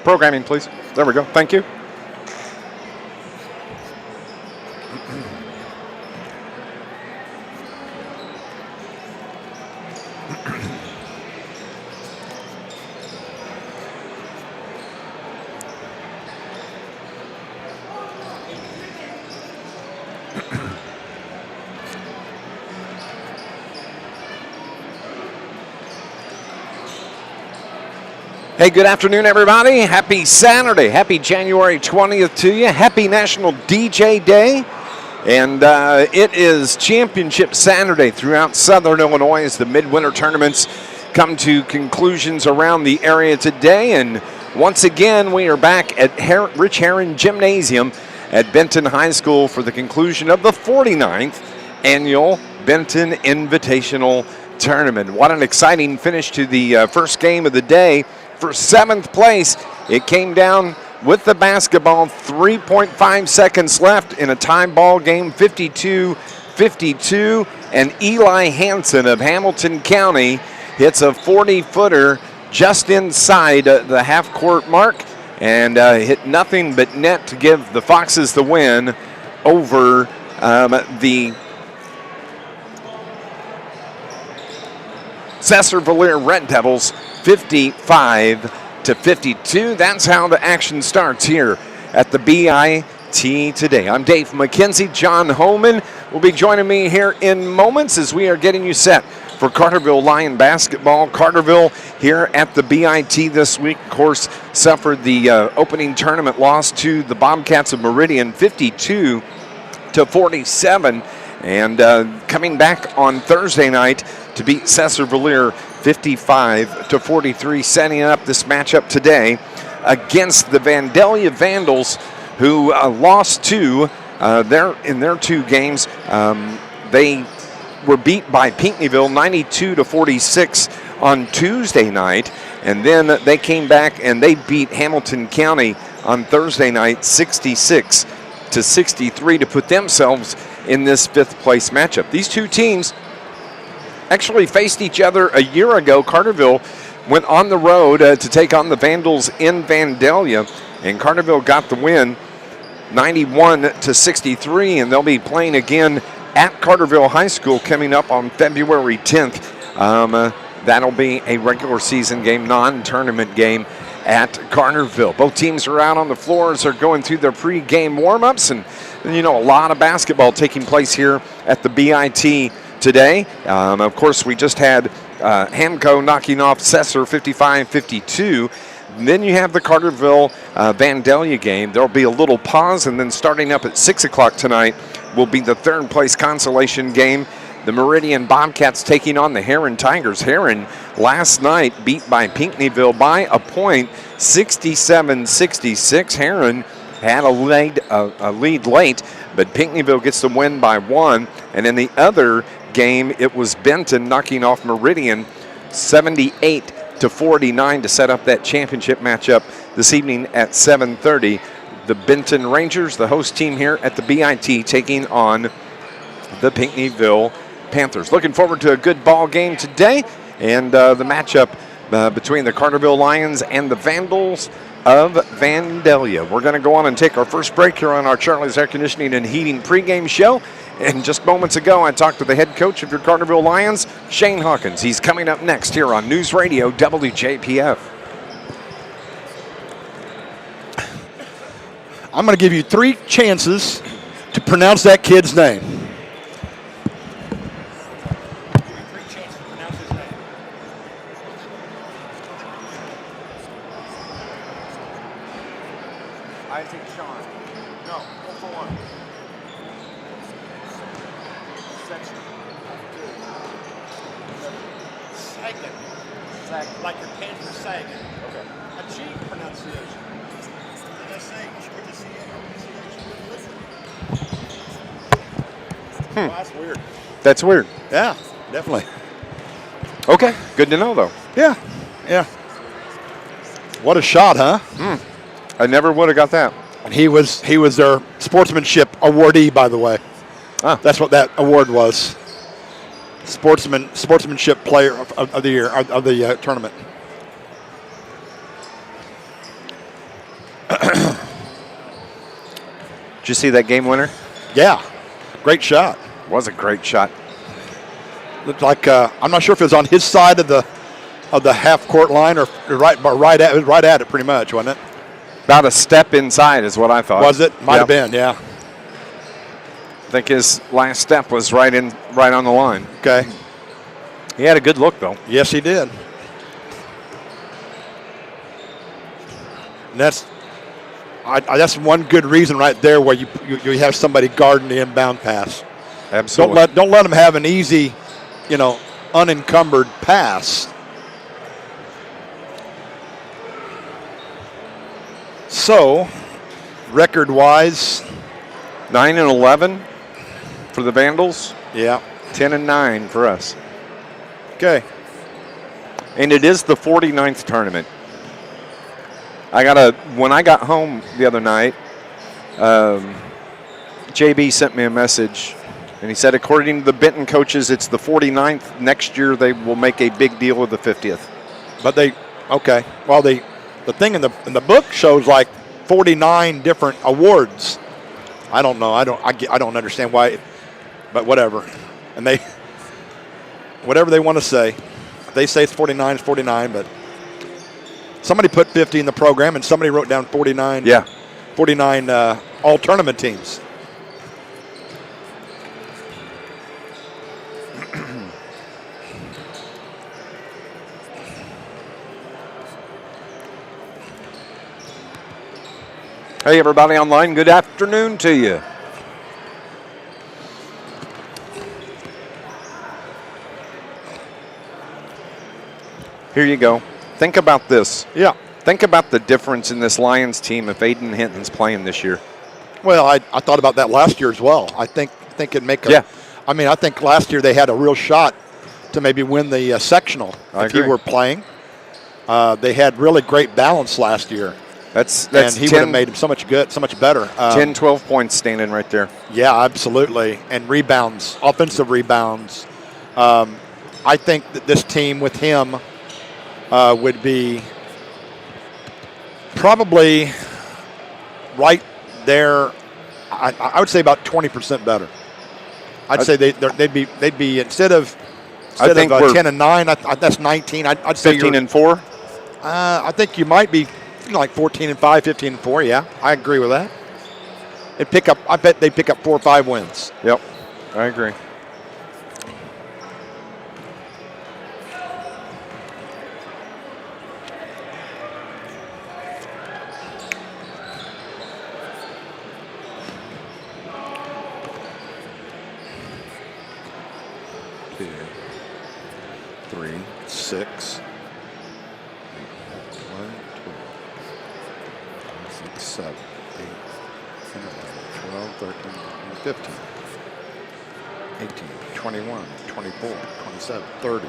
Programming, please. There we go. Thank you. Hey, good afternoon, everybody. Happy Saturday. Happy January 20th to you. Happy National DJ Day. And it is Championship Saturday throughout Southern Illinois as the midwinter tournaments come to conclusions around the area today. And once again, we are back at Rich Herron Gymnasium at Benton High School for the conclusion of the 49th annual Benton Invitational Tournament. What an exciting finish to the first game of the day. For 7th place, it came down with the basketball, 3.5 seconds left in a tie ball game, 52-52, and Eli Hansen of Hamilton County hits a 40-footer just inside the half-court mark and hit nothing but net to give the Foxes the win over the Cesar-Valere Red Devils, 55-52. That's how the action starts here at the BIT today. I'm Dave McKenzie. John Homan will be joining me here in moments as we are getting you set for Carterville Lion basketball. Carterville here at the BIT this week, of course, suffered the opening tournament loss to the Bobcats of Meridian, 52-47. And coming back on Thursday night to beat Cesar-Valere 55-43, setting up this matchup today against the Vandalia Vandals, who lost in their two games. They were beat by Pinckneyville 92-46 on Tuesday night, and then they came back and they beat Hamilton County on Thursday night 66-63 to put themselves in this 5th place matchup. These two teams actually faced each other a year ago. Carterville went on the road to take on the Vandals in Vandalia, and Carterville got the win 91-63, and they'll be playing again at Carterville High School coming up on February 10th. That'll be a regular season game, non-tournament game at Carterville. Both teams are out on the floors, are going through their pre-game warm-ups, and a lot of basketball taking place here at the BIT today. Of course, we just had Hamco knocking off Cesar 55-52. Then you have the Carterville Vandalia game. There'll be a little pause, and then starting up at 6 o'clock tonight will be the 3rd place consolation game. The Meridian Bobcats taking on the Herron Tigers. Herron last night beat by Pinckneyville by a point, 67-66. Herron had a lead late, but Pinckneyville gets the win by 1. And in the other game, it was Benton knocking off Meridian 78-49 to set up that championship matchup this evening at 7:30. The Benton Rangers, the host team here at the BIT, taking on the Pinckneyville Panthers. Looking forward to a good ball game today, and the matchup between the Carterville Lions and the Vandals of Vandalia. We're going to go on and take our first break here on our Charlie's Air Conditioning and Heating pregame show. And just moments ago, I talked to the head coach of your Carterville Lions, Shane Hawkins. He's coming up next here on News Radio WJPF. I'm going to give you 3 chances to pronounce that kid's name. Like your pants are sagging. Okay. A G pronunciation. Did I say Well, that's weird. That's weird. Yeah, definitely. Okay, good to know, though. Yeah. What a shot, huh? I never would have got that. And he was their sportsmanship awardee, by the way. That's what that award was. Sportsmanship player of the year, of the tournament. Did you see that game winner? Yeah, great shot. Was a great shot. Looked like I'm not sure if it was on his side of the half court line or right at it, pretty much, wasn't it? About a step inside is what I thought. Was it? Might have been, yeah. I think his last step was right on the line. Okay. He had a good look, though. Yes, he did. And that's one good reason right there where you have somebody guarding the inbound pass. Absolutely. Don't let them have an easy, unencumbered pass. So, record-wise, 9-11 for the Vandals. Yeah. 10-9 for us. Okay. And it is the 49th tournament. When I got home the other night, JB sent me a message, and he said, according to the Benton coaches, it's the 49th. Next year, they will make a big deal of the 50th. But okay. Well, the thing in the book shows like 49 different awards. I don't know. I don't understand why, but whatever. And whatever they want to say. If they say it's 49, it's 49, but somebody put 50 in the program, and somebody wrote down 49. Yeah. 49 all-tournament teams. Hey, everybody online, good afternoon to you. Here you go. Think about this. Yeah. Think about the difference in this Lions team if Aiden Hinton's playing this year. Well, I thought about that last year as well. I think it'd make Yeah. I mean, I think last year they had a real shot to maybe win the sectional if he were playing. They had really great balance last year. That's and he would have made him so much better. 10, 12 points standing right there. Yeah, absolutely. And rebounds, offensive rebounds. I think that this team with him would be probably right there. I would say about 20% better. I'd say they'd be instead of 10 and 9. That's 19. I'd say 15 and 4. I think you might be like 14 and 5, 15 and 4. Yeah, I agree with that. I bet they pick up 4 or 5 wins. Yep, I agree. Six. 1, 2, 6, 7, 8, 12, 13, 15, 18, 21, 24, 27, 30,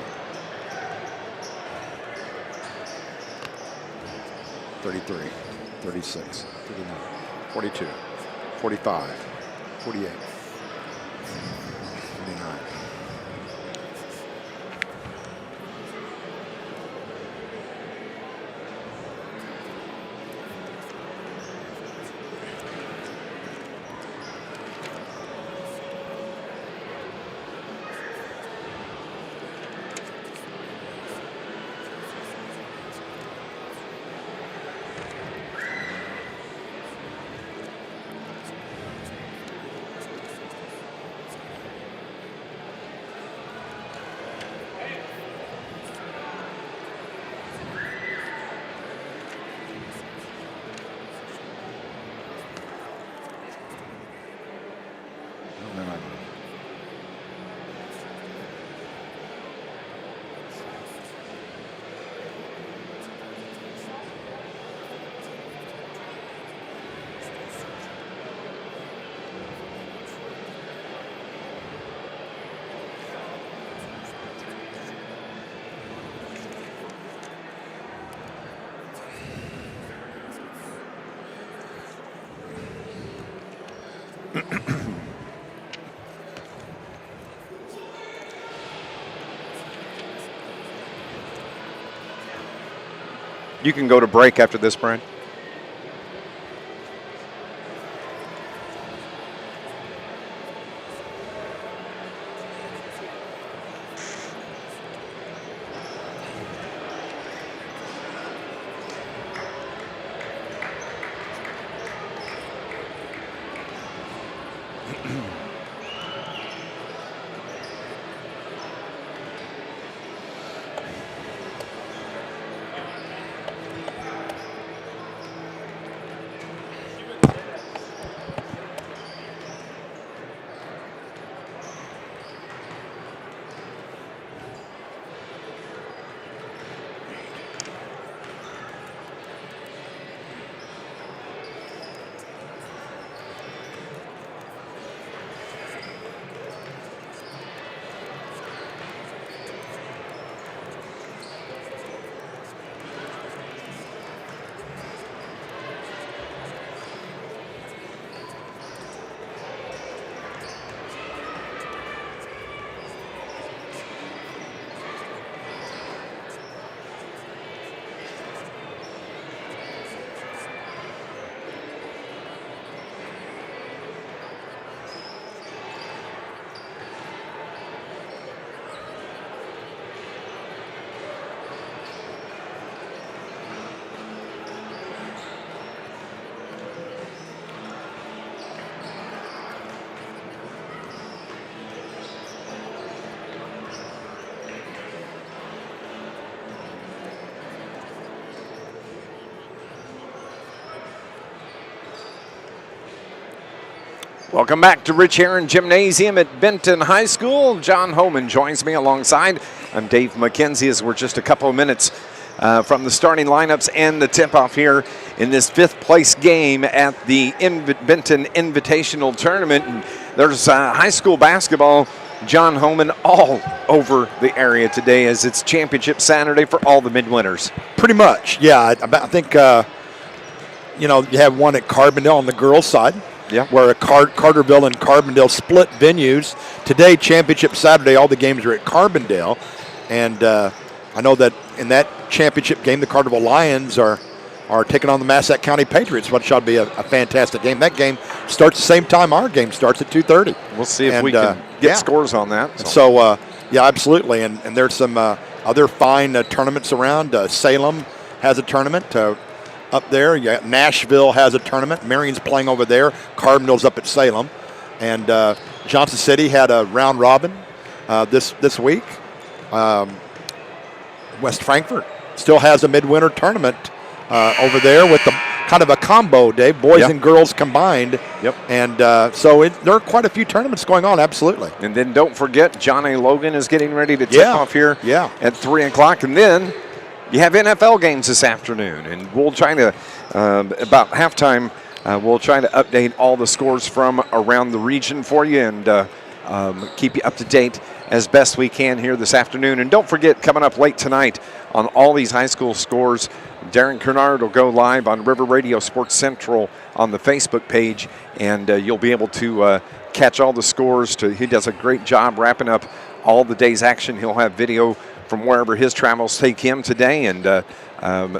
33, 36, 39, 42, 45, 48, 49. You can go to break after this, Brian. Welcome back to Rich Herron Gymnasium at Benton High School. John Homan joins me alongside. I'm Dave McKenzie as we're just a couple of minutes from the starting lineups and the tip-off here in this fifth place game at the Benton Invitational Tournament. And there's high school basketball, John Homan, all over the area today as it's championship Saturday for all the midwinters. Pretty much, yeah. I think, you have one at Carbondale on the girls' side. Yeah. Where Carterville and Carbondale split venues. Today, championship Saturday, all the games are at Carbondale. And I know that in that championship game, the Carterville Lions are taking on the Massac County Patriots, which ought to be a fantastic game. That game starts the same time our game starts at 2:30. We'll see if we can get scores on that. So yeah, absolutely. And there's some other fine tournaments around. Salem has a tournament. Up there, Nashville has a tournament. Marion's playing over there. Carbondale's up at Salem, and Johnson City had a round robin this week. West Frankfort still has a midwinter tournament over there with the kind of a combo, Dave, boys and girls combined. Yep. And so there are quite a few tournaments going on. Absolutely. And then don't forget, John A. Logan is getting ready to tip off here at 3 o'clock, and then you have NFL games this afternoon, and we'll try to, about halftime, we'll try to update all the scores from around the region for you and keep you up to date as best we can here this afternoon. And don't forget, coming up late tonight on all these high school scores, Darren Kernard will go live on River Radio Sports Central on the Facebook page, and you'll be able to catch all the scores. He does a great job wrapping up all the day's action. He'll have video from wherever his travels take him today. And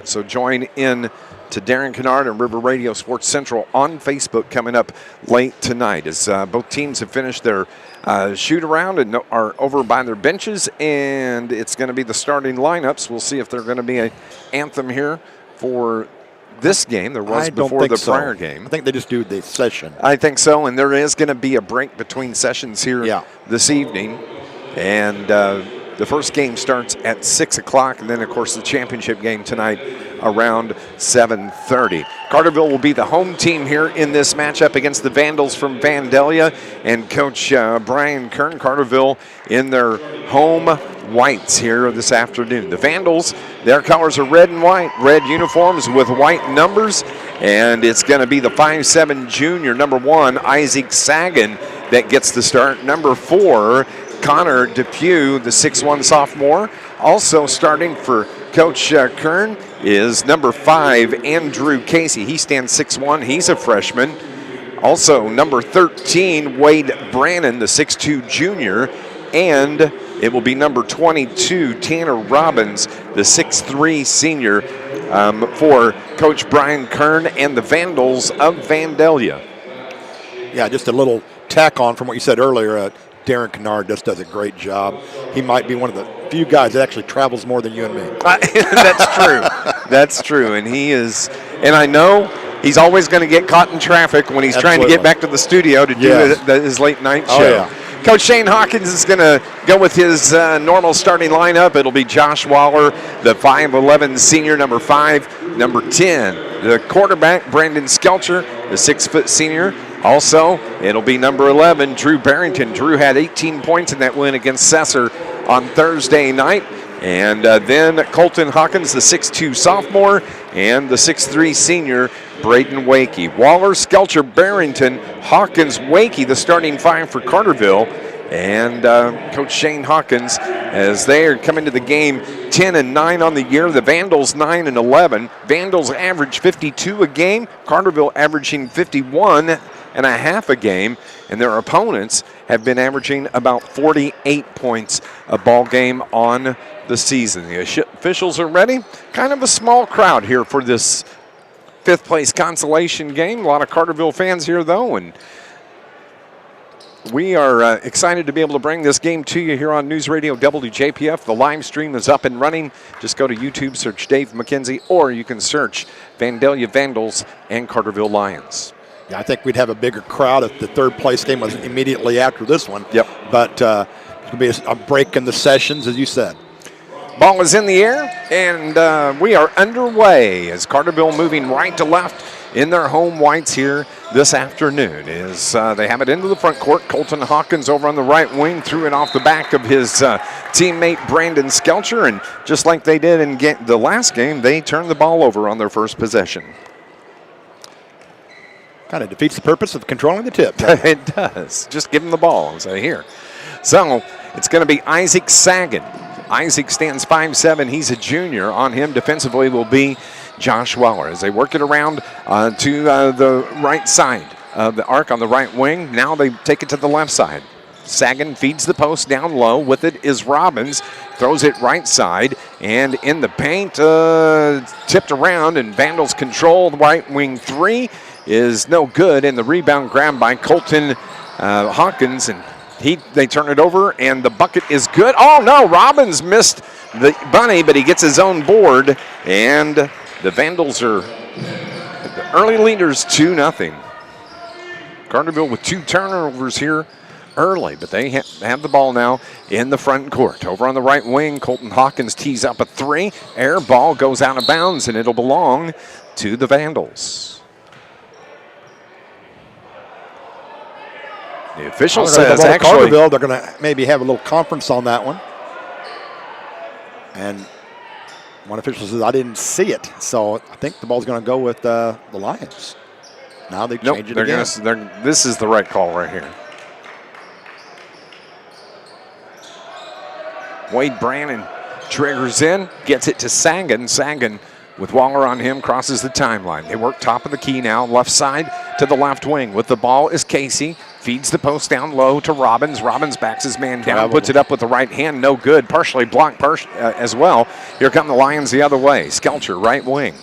so join in to Darren Kennard and River Radio Sports Central on Facebook coming up late tonight as both teams have finished their shoot around and are over by their benches, and it's going to be the starting lineups. We'll see if there's going to be an anthem here for this game. There was before the prior game. I think they just do the session. I think so, and there is going to be a break between sessions here this evening. And the first game starts at 6 o'clock, and then, of course, the championship game tonight around 7:30. Carterville will be the home team here in this matchup against the Vandals from Vandalia, and Coach Brian Kern, Carterville, in their home whites here this afternoon. The Vandals, their colors are red and white, red uniforms with white numbers, and it's going to be the 5'7" junior, number 1, Isaac Sagan, that gets the start. Number 4, Connor Depew, the 6'1" sophomore. Also starting for Coach Kern is number 5, Andrew Casey. He stands 6'1". He's a freshman. Also number 13, Wade Brannon, the 6'2" junior. And it will be number 22, Tanner Robbins, the 6'3" senior for Coach Brian Kern and the Vandals of Vandalia. Yeah, just a little tack on from what you said earlier. Darren Kennard just does a great job. He might be one of the few guys that actually travels more than you and me. That's true. That's true. And he is, and I know he's always going to get caught in traffic when he's trying to get back to the studio to do his late night show. Yeah. Coach Shane Hawkins is going to go with his normal starting lineup. It'll be Josh Waller, the 5'11" senior, number 5, number 10. The quarterback, Brandon Skelcher, the 6' senior. Also, it'll be number 11, Drew Barrington. Drew had 18 points in that win against Sesser on Thursday night. And then Colton Hawkins, the 6'2" sophomore, and the 6'3" senior, Braden Wakey. Waller, Skelcher, Barrington, Hawkins, Wakey, the starting 5 for Carterville. And Coach Shane Hawkins, as they are coming to the game 10-9 on the year. The Vandals 9-11. Vandals average 52 a game. Carterville averaging 51 and a half a game, and their opponents have been averaging about 48 points a ball game on the season. The officials are ready. Kind of a small crowd here for this fifth place consolation game. A lot of Carterville fans here, though, and we are excited to be able to bring this game to you here on News Radio WJPF. The live stream is up and running. Just go to YouTube, search Dave McKenzie, or you can search Vandalia Vandals and Carterville Lions. Yeah, I think we'd have a bigger crowd if the third place game was immediately after this one. Yep. But it's going to be a break in the sessions, as you said. Ball is in the air, and we are underway as Carterville moving right to left in their home whites here this afternoon. They have it into the front court. Colton Hawkins over on the right wing threw it off the back of his teammate Brandon Skelcher, and just like they did in the last game, they turned the ball over on their first possession. Kind of defeats the purpose of controlling the tip. It does. Just give him the ball and say, here. So it's going to be Isaac Sagan. Isaac stands 5'7". He's a junior. On him defensively will be Josh Weller as they work it around to the right side of the arc on the right wing. Now they take it to the left side. Sagan feeds the post down low. With it is Robbins. Throws it right side. And in the paint, tipped around, and Vandals control. The right wing three is no good. And the rebound grabbed by Colton Hawkins. And they turn it over, and the bucket is good. Oh, no, Robbins missed the bunny, but he gets his own board. And the Vandals are the early leaders 2-0. Carterville with 2 turnovers here early, but they have the ball now in the front court. Over on the right wing, Colton Hawkins tees up a 3. Air ball goes out of bounds, and it'll belong to the Vandals. The official says actually Carterville, they're going to maybe have a little conference on that one. And one official says, I didn't see it. So I think the ball's going to go with the Lions. Now they change it again. This is the right call right here. Wade Brannon triggers in, gets it to Sagan. Sagan with Waller on him, crosses the timeline. They work top of the key now, left side to the left wing. With the ball is Casey. Feeds the post down low to Robbins. Robbins backs his man down, puts it up with the right hand. No good. Partially blocked as well. Here come the Lions the other way. Skelcher, right wing.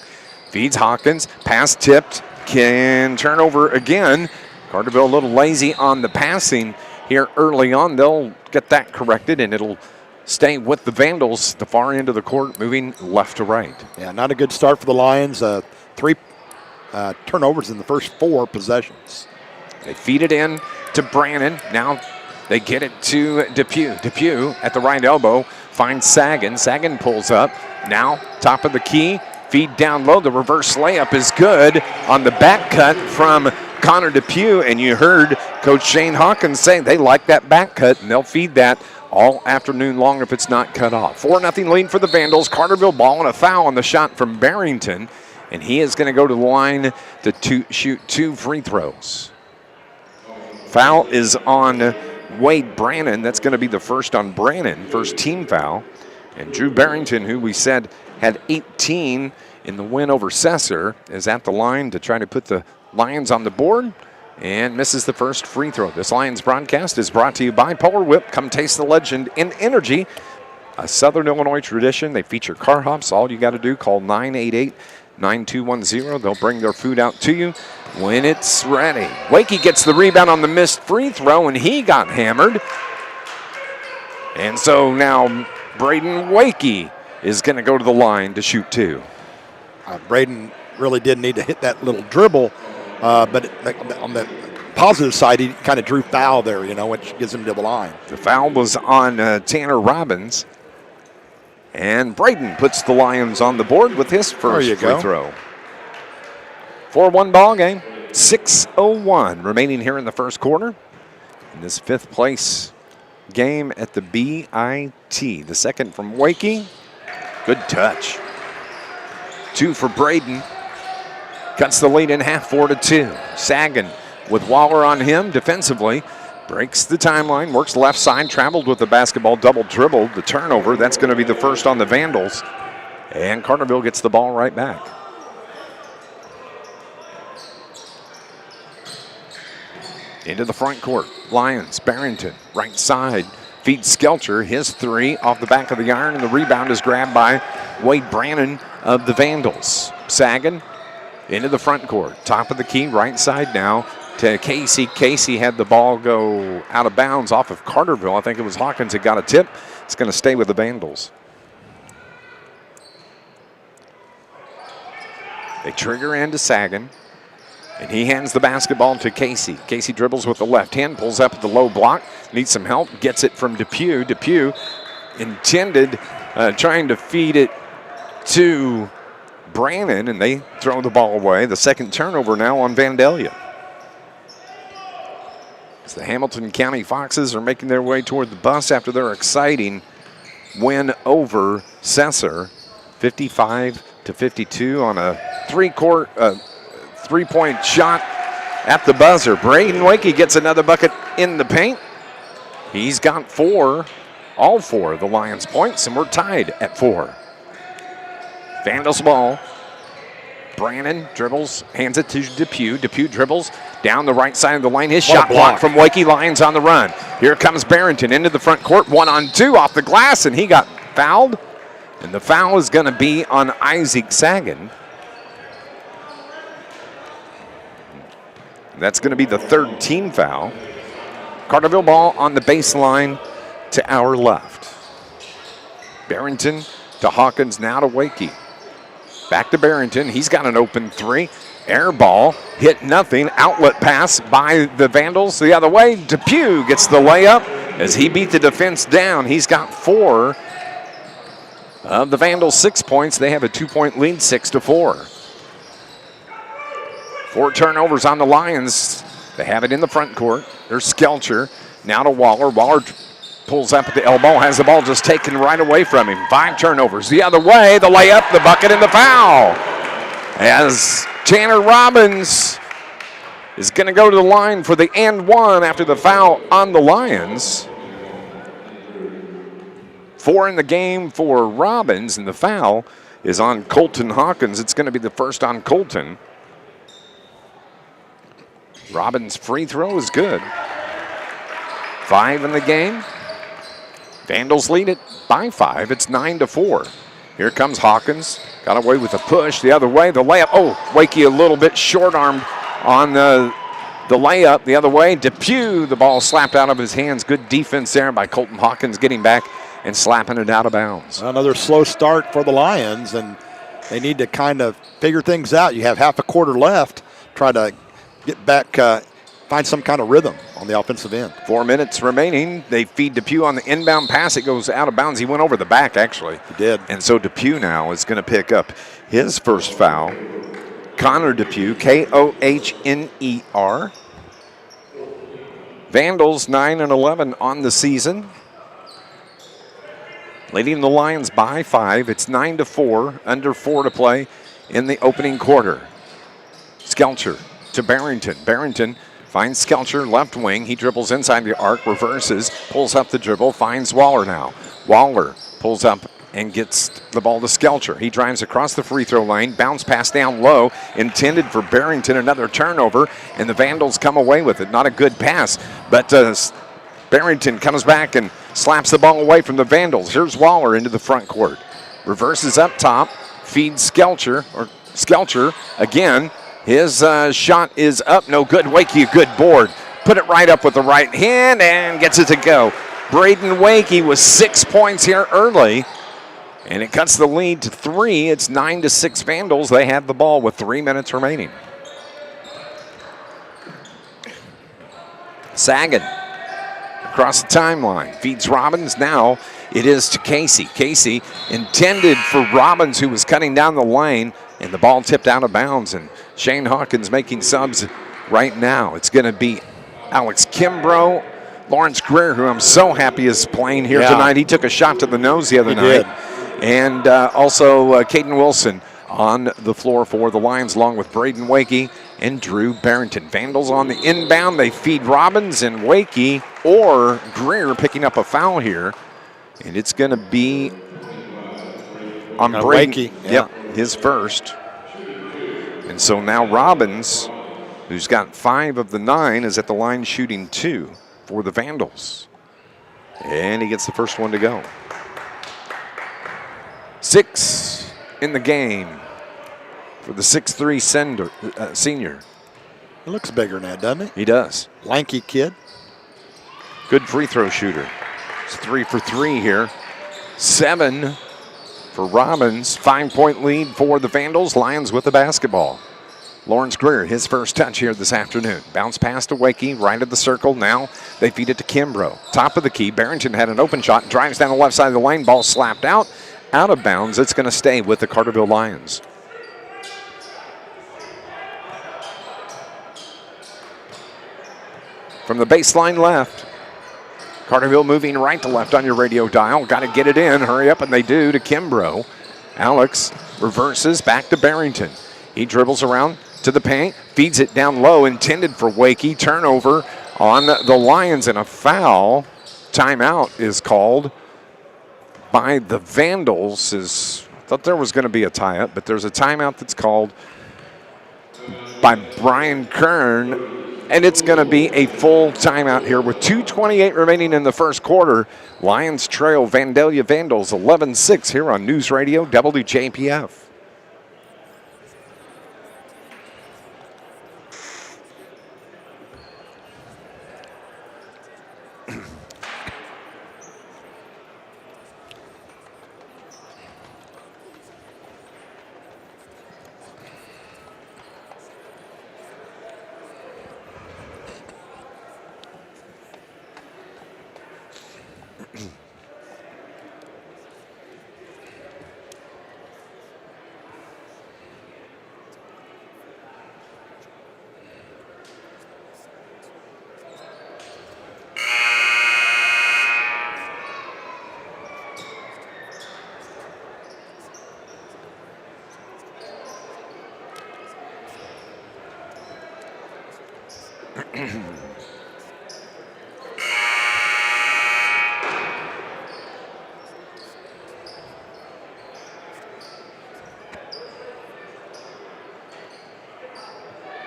Feeds Hawkins. Pass tipped. Can turn over again. Carterville a little lazy on the passing here early on. They'll get that corrected, and it'll stay with the Vandals, the far end of the court, moving left to right. Yeah, not a good start for the Lions. 3 turnovers in the first 4 possessions. They feed it in to Brannon. Now they get it to Depew. Depew at the right elbow finds Sagan. Sagan pulls up. Now top of the key. Feed down low. The reverse layup is good on the back cut from Connor Depew. And you heard Coach Shane Hawkins say they like that back cut, and they'll feed that all afternoon long if it's not cut off. 4-0 lead for the Vandals. Carterville ball and a foul on the shot from Barrington. And he is going to go to the line to shoot 2 free throws. Foul is on Wade Brannon. That's going to be the first on Brannon, first team foul. And Drew Barrington, who we said had 18 in the win over Sesser, is at the line to try to put the Lions on the board and misses the first free throw. This Lions broadcast is brought to you by Polar Whip. Come taste the legend in energy. A Southern Illinois tradition. They feature car hops. All you got to do, call 988-9210. They'll bring their food out to you when it's ready. Wakey gets the rebound on the missed free throw, and he got hammered. And so now Braden Wakey is going to go to the line to shoot 2. Braden really did need to hit that little dribble, but on the positive side, he kind of drew foul there, which gives him to the line. The foul was on Tanner Robbins. And Braden puts the Lions on the board with his first free throw. 4-1 ball game. 6:01 remaining here in the first quarter. In this 5th place game at the BIT. The second from Wakey. Good touch. 2 for Braden. Cuts the lead in half, 4-2. Sagan with Waller on him defensively. Breaks the timeline, works left side, traveled with the basketball, double dribbled. The turnover, that's going to be the first on the Vandals. And Carterville gets the ball right back. Into the front court. Lions, Barrington, right side. Feeds Skelcher, his 3 off the back of the iron, and the rebound is grabbed by Wade Brannon of the Vandals. Sagan into the front court. Top of the key, right side now to Casey. Casey had the ball go out of bounds off of Carterville. I think it was Hawkins that got a tip. It's going to stay with the Vandals. They trigger into Sagan, and he hands the basketball to Casey. Casey dribbles with the left hand, pulls up at the low block, needs some help, gets it from Depew. Depew intended trying to feed it to Brannon, and they throw the ball away. The second turnover now on Vandalia. As the Hamilton County Foxes are making their way toward the bus after their exciting win over Cesar, 55-52 on a three-point shot at the buzzer. Braden Wakey gets another bucket in the paint. He's got all four of the Lions points, and we're tied at 4. Vandals ball. Brannon dribbles, hands it to Depew. Depew dribbles down the right side of the lane. His shot blocked from Wakey. Lions on the run. Here comes Barrington into the front court. 1-on-2 off the glass, and he got fouled. And the foul is going to be on Isaac Sagan. That's going to be the third team foul. Carterville ball on the baseline to our left. Barrington to Hawkins, now to Wakey. Back to Barrington. He's got an open 3. Air ball, hit nothing. Outlet pass by the Vandals the other way. Depew gets the layup as he beat the defense down. He's got 4 of the Vandals' 6 points. They have a 2-point lead, 6-4. 4 turnovers on the Lions. They have it in the front court. There's Skelcher. Now to Waller. Waller pulls up at the elbow, has the ball just taken right away from him. 5 turnovers the other way. The layup, the bucket, and the foul. As Tanner Robbins is going to go to the line for the and one after the foul on the Lions. 4 in the game for Robbins, and the foul is on Colton Hawkins. It's going to be the first on Colton. Robbins' free throw is good. 5 in the game. Vandals lead it by 5. It's 9-4. Here comes Hawkins. Got away with a push the other way. The layup. Oh, Wakey a little bit short-armed on the layup the other way. Depew, the ball slapped out of his hands. Good defense there by Colton Hawkins, getting back and slapping it out of bounds. Another slow start for the Lions, and they need to kind of figure things out. You have half a quarter left. Try to get back, find some kind of rhythm on the offensive end. 4 minutes remaining. They feed Depew on the inbound pass. It goes out of bounds. He went over the back, actually. He did. And so Depew now is going to pick up his first foul. Connor Depew, Kohner. Vandals 9-11 on the season. Leading the Lions by 5. It's 9-4, under 4 to play in the opening quarter. Skelcher to Barrington. Barrington finds Skelcher, left wing. He dribbles inside the arc, reverses, pulls up the dribble, finds Waller now. Waller pulls up and gets the ball to Skelcher. He drives across the free throw lane, bounce pass down low, intended for Barrington, another turnover, and the Vandals come away with it. Not a good pass, but Barrington comes back and slaps the ball away from the Vandals. Here's Waller into the front court. Reverses up top, feeds Skelcher again. His shot is up, no good. Wakey, a good board. Put it right up with the right hand and gets it to go. Braden Wakey with 6 points here early, and it cuts the lead to 3. It's 9-6 Vandals. They have the ball with 3 minutes remaining. Sagan across the timeline, feeds Robbins. Now it is to Casey. Casey intended for Robbins, who was cutting down the lane, and the ball tipped out of bounds, and Shane Hawkins making subs right now. It's going to be Alex Kimbrough, Lawrence Greer, who I'm so happy is playing here tonight. He took a shot to the nose the other night. And also Caden Wilson on the floor for the Lions, along with Braden Wakey and Drew Barrington. Vandals on the inbound. They feed Robbins, and Wakey or Greer picking up a foul here. And it's going to be on Braden. Wakey. Yep, his first. And so now Robbins, who's got 5 of the 9, is at the line shooting 2 for the Vandals. And he gets the first one to go. 6 in the game for the 6'3" senior. He looks bigger than that, doesn't he? He does. Lanky kid. Good free throw shooter. It's 3 for 3 here. 7 for Robbins. 5-point lead for the Vandals. Lions with the basketball. Lawrence Greer, his first touch here this afternoon. Bounce pass to Wakey, right of the circle. Now they feed it to Kimbrough. Top of the key. Barrington had an open shot. Drives down the left side of the lane. Ball slapped out of bounds. It's going to stay with the Carterville Lions. from the baseline left. Carterville moving right to left on your radio dial. Got to get it in. Hurry up, and they do to Kimbrough. Alex reverses back to Barrington. He dribbles around to the paint, feeds it down low, intended for Wakey. Turnover on the Lions, and a foul. Timeout is called by the Vandals. I thought there was going to be a tie-up, but there's a timeout that's called by Brian Kern, and it's going to be a full timeout here with 2:28 remaining in the first quarter. Lions trail Vandalia Vandals 11-6 here on News Radio WJPF.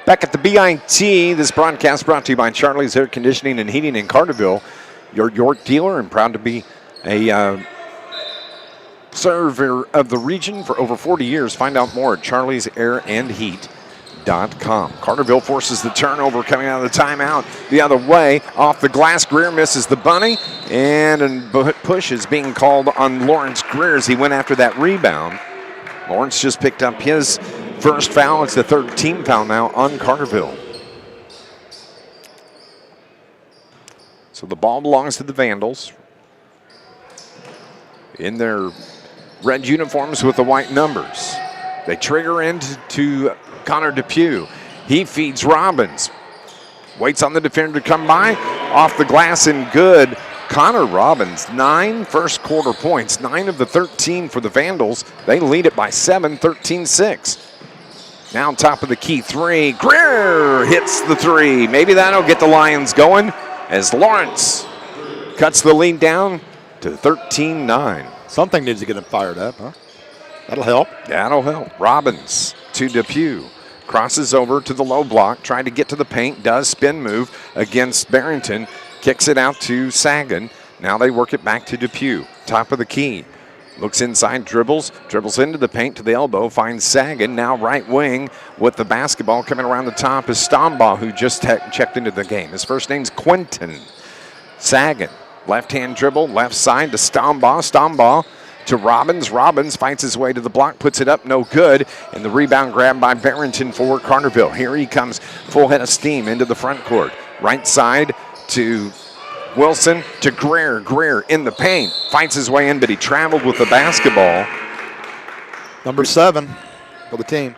Back at the BIT, this broadcast brought to you by Charlie's Air Conditioning and Heating in Carterville, your York dealer, and proud to be a server of the region for over 40 years. Find out more at charliesairandheat.com. Carterville forces the turnover coming out of the timeout the other way. Off the glass, Greer misses the bunny, and a push is being called on Lawrence Greer as he went after that rebound. Lawrence just picked up his first foul. It's the third team foul now on Carterville. So the ball belongs to the Vandals in their red uniforms with the white numbers. They trigger into Connor Depew. He feeds Robbins. Waits on the defender to come by. Off the glass and good. Connor Robbins, 9 first quarter points, 9 of the 13 for the Vandals. They lead it by 7, 13-6. Now on top of the key three, Greer hits the three. Maybe that'll get the Lions going as Lawrence cuts the lead down to 13-9. Something needs to get them fired up, huh? That'll help. That'll help. Robbins to Depew. Crosses over to the low block, trying to get to the paint, does spin move against Barrington. Kicks it out to Sagan. Now they work it back to Depew. Top of the key. Looks inside, dribbles into the paint to the elbow, finds Sagan. Now right wing with the basketball coming around the top is Stombaugh, who just checked into the game. His first name's Quentin. Sagan, left-hand dribble, left side to Stombaugh. Stombaugh to Robbins. Robbins fights his way to the block, puts it up, no good. And the rebound grab by Barrington for Carterville. Here he comes, full head of steam into the front court. Right side to Wilson to Greer. Greer in the paint. Fights his way in, but he traveled with the basketball. Number 7 for the team.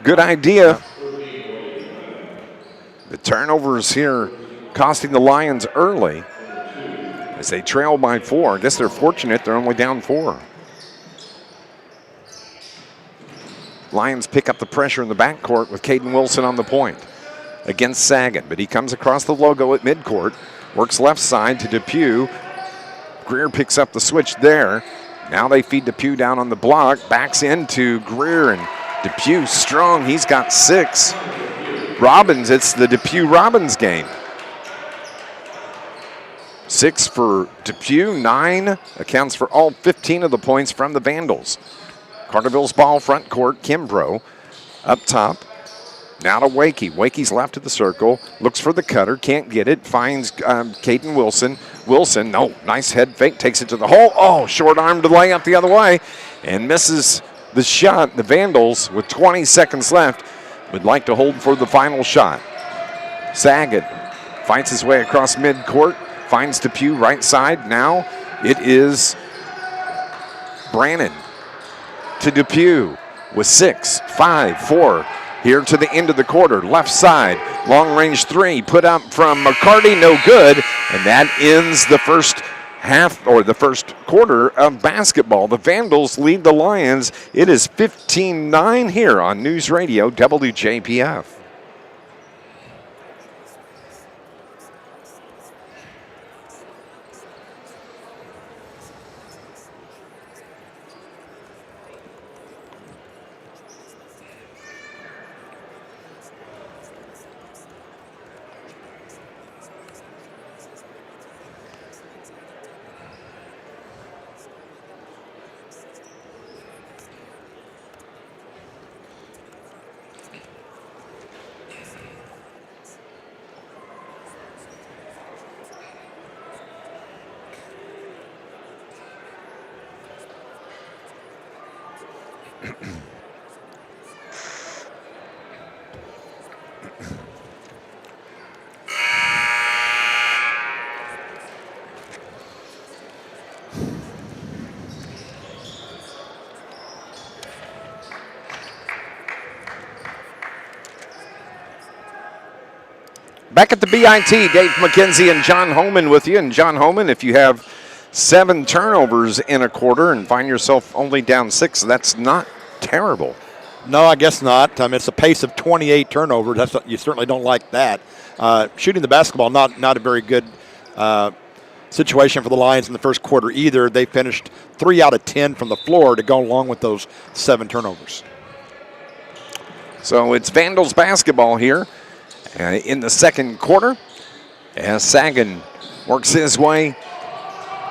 Good idea. The turnovers here costing the Lions early as they trail by 4. I guess they're fortunate they're only down 4. Lions pick up the pressure in the backcourt with Caden Wilson on the point against Sagan, but he comes across the logo at midcourt, works left side to Depew. Greer picks up the switch there. Now they feed Depew down on the block, backs into Greer, and Depew strong. He's got 6. Robbins, it's the Depew-Robbins game. 6 for Depew, 9 accounts for all 15 of the points from the Vandals. Carterville's ball front court, Kimbrough up top. Now to Wakey. Wakey's left of the circle. Looks for the cutter. Can't get it. Finds Caden Wilson. Wilson, no, nice head fake. Takes it to the hole. Oh, short arm to lay up the other way. And misses the shot. The Vandals, with 20 seconds left, would like to hold for the final shot. Sagan fights his way across midcourt. Finds Depew right side. Now it is Brannon to Depew with 6, 5, 4. Here to the end of the quarter, left side Long range three put up from McCarty, no good. And that ends the first half or the first quarter of basketball. The Vandals lead the Lions. It is 15-9 here on News Radio WJPF. Back at the BIT, Dave McKenzie and John Homan with you. And John Homan, if you have 7 turnovers in a quarter and find yourself only down 6, that's not terrible. No, I guess not. It's a pace of 28 turnovers. You certainly don't like that. Shooting the basketball, not a very good situation for the Lions in the first quarter either. They finished 3 out of 10 from the floor to go along with those 7 turnovers. So it's Vandals basketball here in the second quarter as Sagan works his way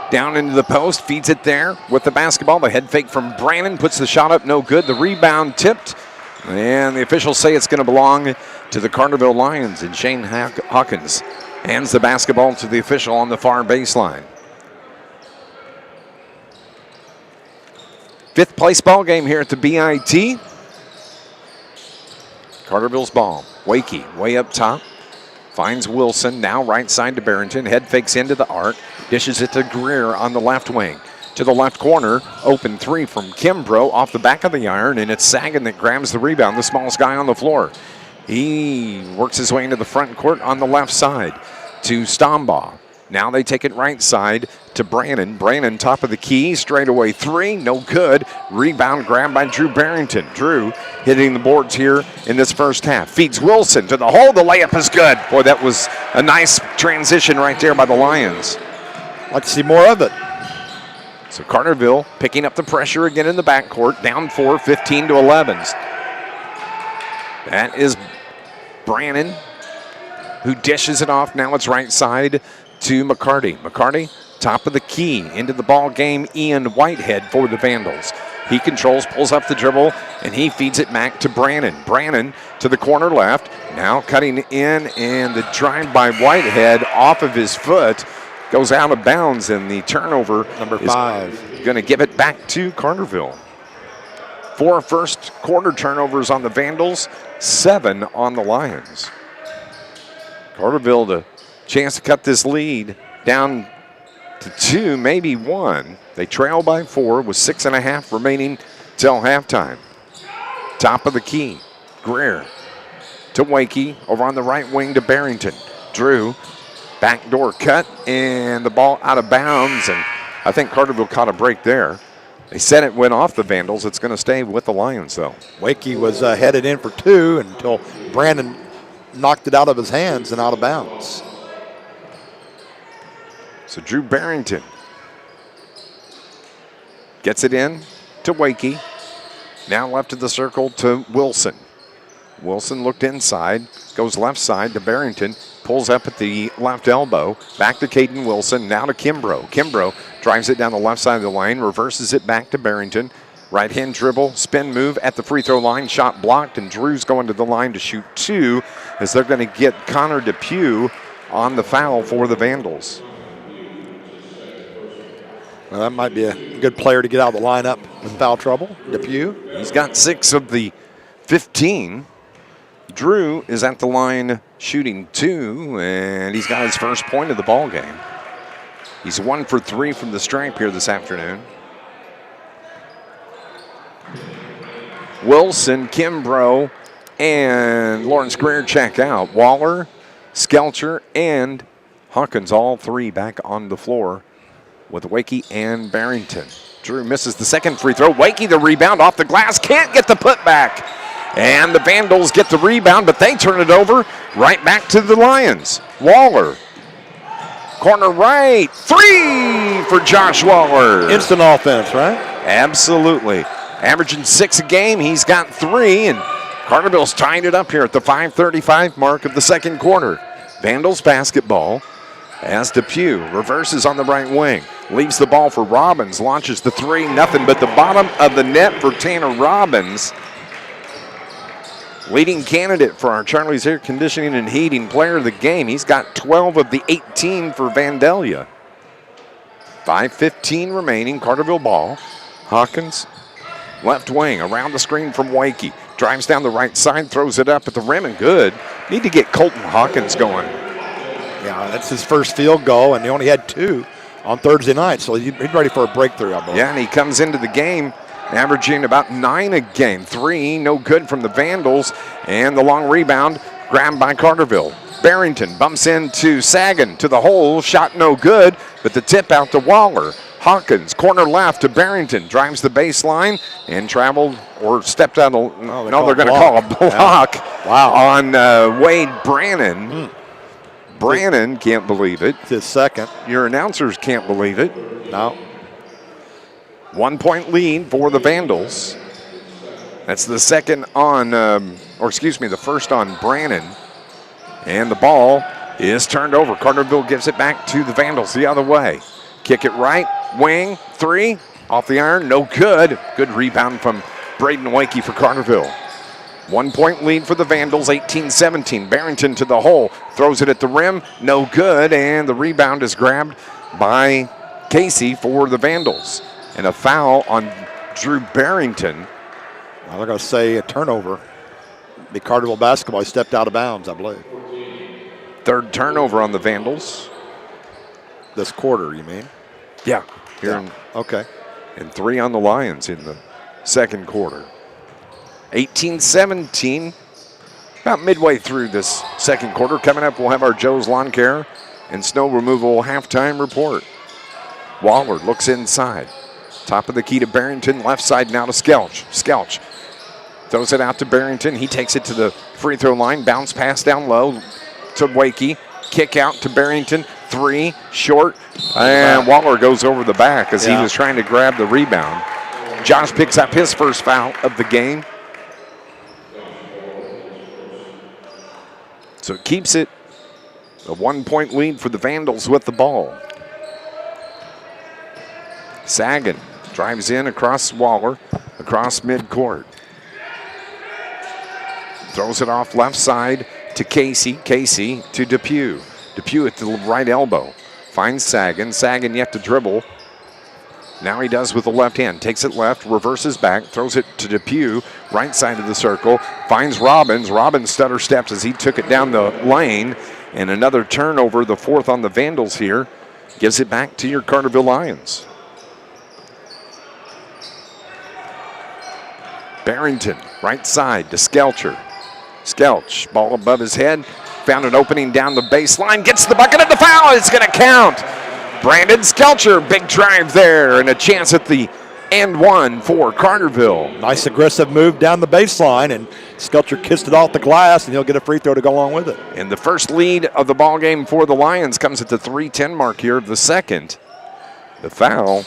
down into the post, feeds it there with the basketball. The head fake from Brannon puts the shot up, no good. The rebound tipped, and the officials say it's going to belong to the Carterville Lions. And Shane Hawkins hands the basketball to the official on the far baseline. 5th place ball game here at the BIT. Carterville's ball. Wakey way up top. Finds Wilson, now right side to Barrington. Head fakes into the arc. Dishes it to Greer on the left wing. To the left corner, open 3 from Kimbrough off the back of the iron, and it's Sagan that grabs the rebound, the smallest guy on the floor. He works his way into the front court on the left side to Stombaugh. Now they take it right side to Brannon. Brannon, top of the key, straightaway 3, no good. Rebound grab by Drew Barrington. Drew hitting the boards here in this first half. Feeds Wilson to the hole, the layup is good. Boy, that was a nice transition right there by the Lions. Like to see more of it. So Carterville picking up the pressure again in the backcourt, down 4, 15-11. That is Brannon, who dishes it off. Now it's right side to McCarty. McCarty, top of the key, into the ball game. Ian Whitehead for the Vandals. He controls, pulls up the dribble, and he feeds it back to Brannon. Brannon to the corner left, now cutting in, and the drive by Whitehead off of his foot goes out of bounds, and the turnover, number 5, going to give it back to Carterville. 4 first quarter turnovers on the Vandals, 7 on the Lions. Carterville the chance to cut this lead down to 2, maybe 1. They trail by 4 with 6.5 remaining till halftime. Top of the key, Greer to Wakey over on the right wing to Barrington. Drew, backdoor cut, and the ball out of bounds, and I think Carterville caught a break there. They said it went off the Vandals. It's going to stay with the Lions, though. Wakey was headed in for 2 until Brandon knocked it out of his hands and out of bounds. So Drew Barrington gets it in to Wakey. Now left of the circle to Wilson. Wilson looked inside, goes left side to Barrington, pulls up at the left elbow, back to Caden Wilson, now to Kimbrough. Kimbrough drives it down the left side of the lane, reverses it back to Barrington. Right hand dribble, spin move at the free throw line, shot blocked, and Drew's going to the line to shoot 2 as they're going to get Connor Depew on the foul for the Vandals. Well, that might be a good player to get out of the lineup in foul trouble, Depew. He's got 6 of the 15. Drew is at the line shooting 2, and he's got his first point of the ball game. He's 1 for 3 from the stripe here this afternoon. Wilson, Kimbrough, and Lawrence Greer check out. Waller, Skelcher, and Hawkins, all three back on the floor with Wakey and Barrington. Drew misses the second free throw. Wakey the rebound off the glass, can't get the putback. And the Vandals get the rebound, but they turn it over right back to the Lions. Waller, corner right, three for Josh Waller. Instant offense, right? Absolutely. Averaging 6 a game, he's got 3, and Carterville's tying it up here at the 5:35 mark of the second quarter. Vandals basketball as Depew reverses on the right wing. Leaves the ball for Robbins, launches the 3, nothing but the bottom of the net for Tanner Robbins. Leading candidate for our Charlie's Air Conditioning and Heating Player of the Game. He's got 12 of the 18 for Vandalia. 5:15 remaining, Carterville ball. Hawkins, left wing, around the screen from Wakey. Drives down the right side, throws it up at the rim, and good. Need to get Colton Hawkins going. Yeah, that's his first field goal, and he only had 2 on Thursday night, so he's ready for a breakthrough, I believe. Yeah, and he comes into the game averaging about 9 a game. 3, no good from the Vandals, and the long rebound grabbed by Carterville. Barrington bumps into Sagan to the hole, shot no good, but the tip out to Waller. Hawkins, corner left to Barrington, drives the baseline and traveled or stepped out. They're going to call a block on Wade Brannon. Brannon can't believe it. It's his second. Your announcers can't believe it. No. 1 point lead for the Vandals. That's the second on, the first on Brannon. And the ball is turned over. Carterville gives it back to the Vandals the other way. Kick it right, wing, 3, off the iron, no good. Good rebound from Braden Wakey for Carterville. 1 point lead for the Vandals, 18-17. Barrington to the hole, throws it at the rim, no good, and the rebound is grabbed by Casey for the Vandals. And a foul on Drew Barrington. Well, they're going to say a turnover. The Carterville basketball stepped out of bounds, I believe. Third turnover on the Vandals. This quarter, you mean? Yeah. Okay. And 3 on the Lions in the second quarter. 18-17. About midway through this second quarter. Coming up, we'll have our Joe's Lawn Care and Snow Removal halftime report. Waller looks inside. Top of the key to Barrington. Left side now to Skelch. Skelch throws it out to Barrington. He takes it to the free throw line. Bounce pass down low to Wakey. Kick out to Barrington. 3, short. And Waller goes over the back as he was trying to grab the rebound. Josh picks up his first foul of the game. So it keeps it a 1 point lead for the Vandals with the ball. Sagan drives in across Waller, across midcourt. Throws it off left side to Casey. Casey to Depew. Depew at the right elbow. Finds Sagan. Sagan yet to dribble. Now he does with the left hand. Takes it left, reverses back, throws it to Depew, right side of the circle. Finds Robbins. Robbins stutter steps as he took it down the lane. And another turnover, the 4th on the Vandals here. Gives it back to your Carterville Lions. Barrington, right side to Skelcher. Skelch, ball above his head. Found an opening down the baseline. Gets the bucket and the foul. It's going to count. Brandon Skelcher, big drive there. And a chance at the and 1 for Carterville. Nice aggressive move down the baseline. And Skelcher kissed it off the glass. And he'll get a free throw to go along with it. And the first lead of the ball game for the Lions comes at the 3:10 mark here of the second. The foul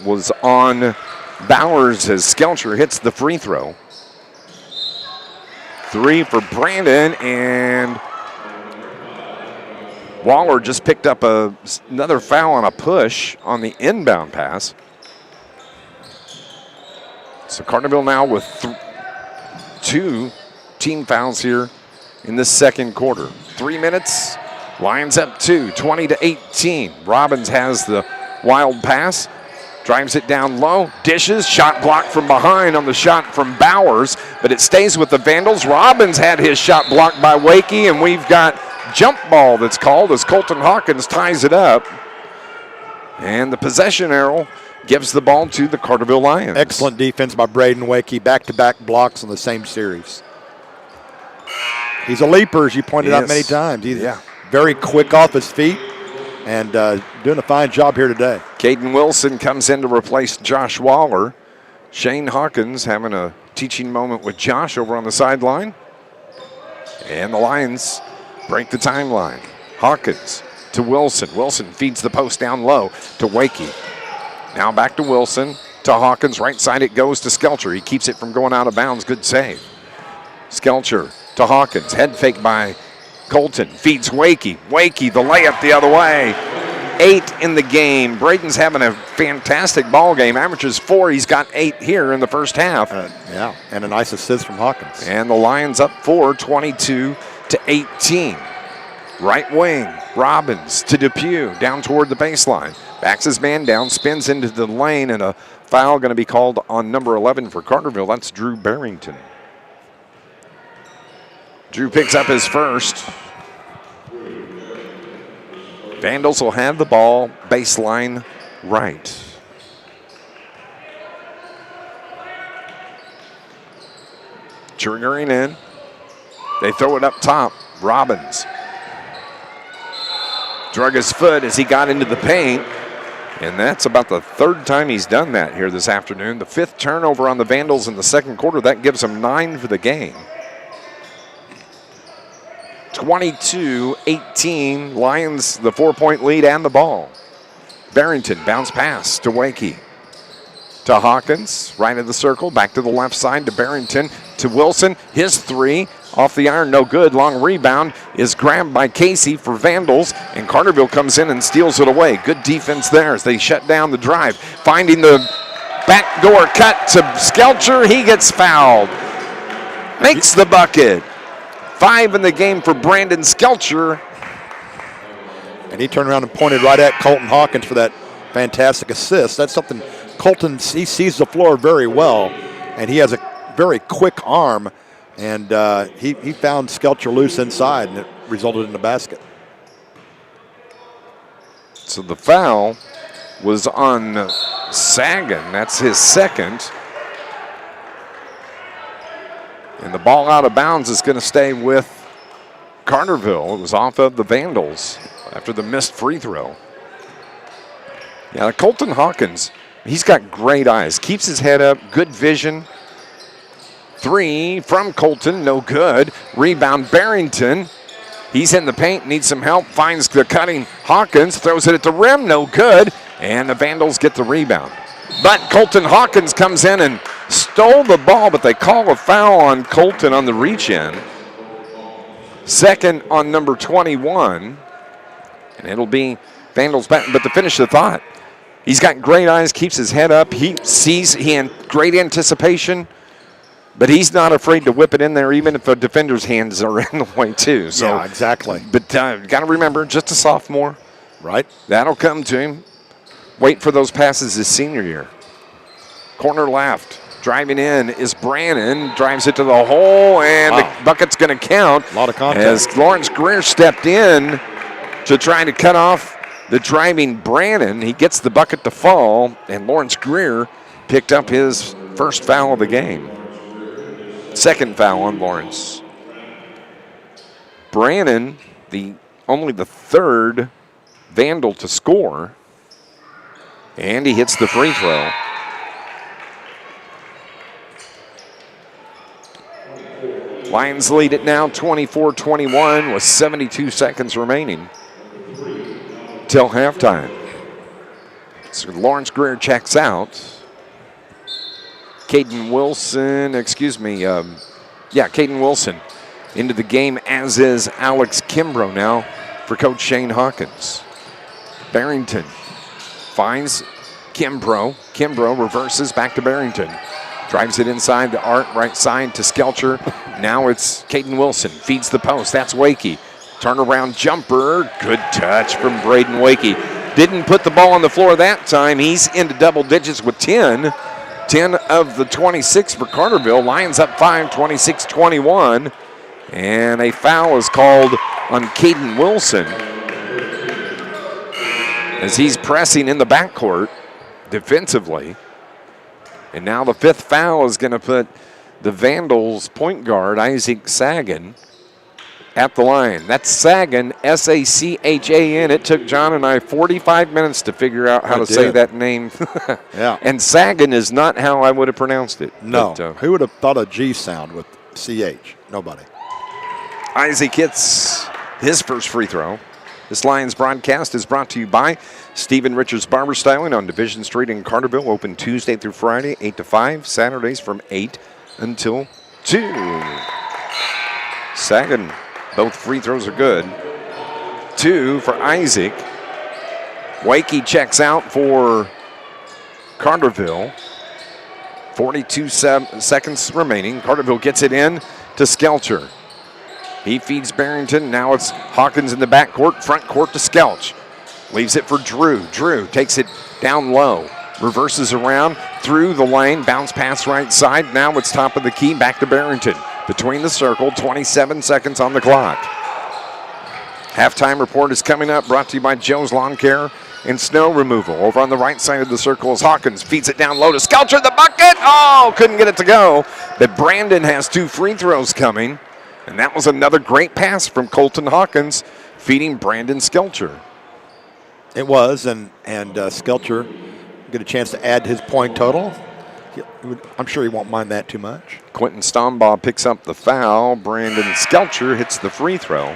was on Bowers as Skelcher hits the free throw. 3 for Brandon, and Waller just picked up another foul on a push on the inbound pass. So Carterville now with 2 team fouls here in the second quarter. 3 minutes, Lions up 2, 20-18. Robbins has the wild pass. Drives it down low, dishes, shot blocked from behind on the shot from Bowers, but it stays with the Vandals. Robbins had his shot blocked by Wakey, and we've got jump ball that's called as Colton Hawkins ties it up. And the possession arrow gives the ball to the Carterville Lions. Excellent defense by Braden Wakey, back-to-back blocks on the same series. He's a leaper, as you pointed out many times. He's very quick off his feet and doing a fine job here today. Caden Wilson comes in to replace Josh Waller. Shane Hawkins having a teaching moment with Josh over on the sideline. And the Lions break the timeline. Hawkins to Wilson. Wilson feeds the post down low to Wakey. Now back to Wilson, to Hawkins. Right side it goes to Skelcher. He keeps it from going out of bounds. Good save. Skelcher to Hawkins. Head fake by Colton. Feeds Wakey. Wakey, the layup the other way. 8 in the game. Braden's having a fantastic ball game. Averages 4. He's got 8 here in the first half. And a nice assist from Hawkins. And the Lions up 4, 22-18. Right wing, Robbins to Depew, down toward the baseline. Backs his man down, spins into the lane, and a foul going to be called on number 11 for Carterville. That's Drew Barrington. Drew picks up his first. Vandals will have the ball baseline right. Triggering in. They throw it up top. Robbins drug his foot as he got into the paint. And that's about the third time he's done that here this afternoon. The 5th turnover on the Vandals in the second quarter. That gives them 9 for the game. 22-18, Lions the 4-point lead and the ball. Barrington bounce pass to Wakey. To Hawkins, right of the circle, back to the left side to Barrington, to Wilson. His 3 off the iron, no good. Long rebound is grabbed by Casey for Vandals, and Carterville comes in and steals it away. Good defense there as they shut down the drive. Finding the backdoor cut to Skelcher. He gets fouled. Makes the bucket. 5 in the game for Brandon Skelcher. And he turned around and pointed right at Colton Hawkins for that fantastic assist. That's something Colton, he sees the floor very well, and he has a very quick arm, and he found Skelcher loose inside, and it resulted in the basket. So the foul was on Sagan. That's his second. And the ball out of bounds is going to stay with Carterville. It was off of the Vandals after the missed free throw. Yeah, Colton Hawkins, he's got great eyes. Keeps his head up, good vision. 3 from Colton, no good. Rebound, Barrington. He's in the paint, needs some help. Finds the cutting Hawkins, throws it at the rim, no good. And the Vandals get the rebound. But Colton Hawkins comes in and stole the ball, but they call a foul on Colton on the reach-in. Second on number 21. And it'll be Vandals back. But to finish the thought, he's got great eyes, keeps his head up. He sees, he in great anticipation, but he's not afraid to whip it in there even if the defender's hands are in the way too. So, yeah, exactly. But got to remember, just a sophomore. Right. That'll come to him. Wait for those passes his senior year. Corner left. Driving in is Brannon. Drives it to the hole, and the bucket's going to count. A lot of contact. As Lawrence Greer stepped in to try to cut off the driving Brannon. He gets the bucket to fall, and Lawrence Greer picked up his first foul of the game. Second foul on Lawrence. Brannon, only the 3rd Vandal to score. And he hits the free throw. Lions lead it now 24-21 with 72 seconds remaining till halftime. So Lawrence Greer checks out. Caden Wilson into the game, as is Alex Kimbrough now for Coach Shane Hawkins. Barrington finds Kimbrough. Kimbrough reverses back to Barrington. Drives it inside the arc, right side to Skelcher. Now it's Caden Wilson. Feeds the post. That's Wakey. Turnaround jumper. Good touch from Braden Wakey. Didn't put the ball on the floor that time. He's into double digits with 10. 10 of the 26 for Carterville. Lions up 5, 26-21. And a foul is called on Caden Wilson as he's pressing in the backcourt defensively. And now the 5th foul is going to put the Vandals point guard, Isaac Sagan, at the line. That's Sagan, S-A-C-H-A-N. It took John and I 45 minutes to figure out how to say that name. Yeah. And Sagan is not how I would have pronounced it. No. But, who would have thought a G sound with C-H? Nobody. Isaac hits his first free throw. This Lions broadcast is brought to you by Stephen Richards Barber Styling on Division Street in Carterville. Open Tuesday through Friday, 8 to 5. Saturdays from 8 until 2. Sagan, both free throws are good. 2 for Isaac. Wakey checks out for Carterville. 42 seconds remaining. Carterville gets it in to Skelcher. He feeds Barrington. Now it's Hawkins in the backcourt, front court to Skelch. Leaves it for Drew. Drew takes it down low. Reverses around through the lane. Bounce pass right side. Now it's top of the key. Back to Barrington. Between the circle. 27 seconds on the clock. Halftime report is coming up. Brought to you by Joe's Lawn Care and Snow Removal. Over on the right side of the circle is Hawkins. Feeds it down low to Skelcher. The bucket. Oh, couldn't get it to go. But Brandon has 2 free throws coming. And that was another great pass from Colton Hawkins, feeding Brandon Skelcher. It was, and Skelcher get a chance to add his point total. I'm sure he won't mind that too much. Quentin Stombaugh picks up the foul. Brandon Skelcher hits the free throw.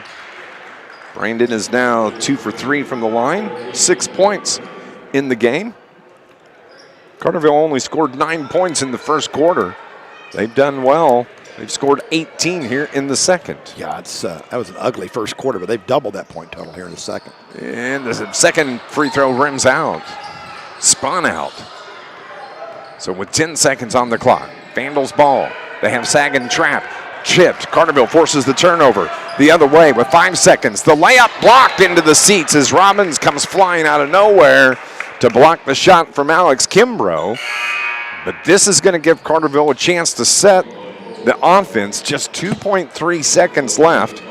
Brandon is now 2 for 3 from the line, 6 points in the game. Carterville only scored 9 points in the first quarter. They've done well. They've scored 18 here in the second. Yeah, that was an ugly first quarter, but they've doubled that point total here in the second. And the second free throw rims out. Spun out. So with 10 seconds on the clock, Vandals ball. They have Sagan trapped. Chipped. Carterville forces the turnover the other way with 5 seconds. The layup blocked into the seats as Robbins comes flying out of nowhere to block the shot from Alex Kimbrough. But this is going to give Carterville a chance to set the offense. Just 2.3 seconds left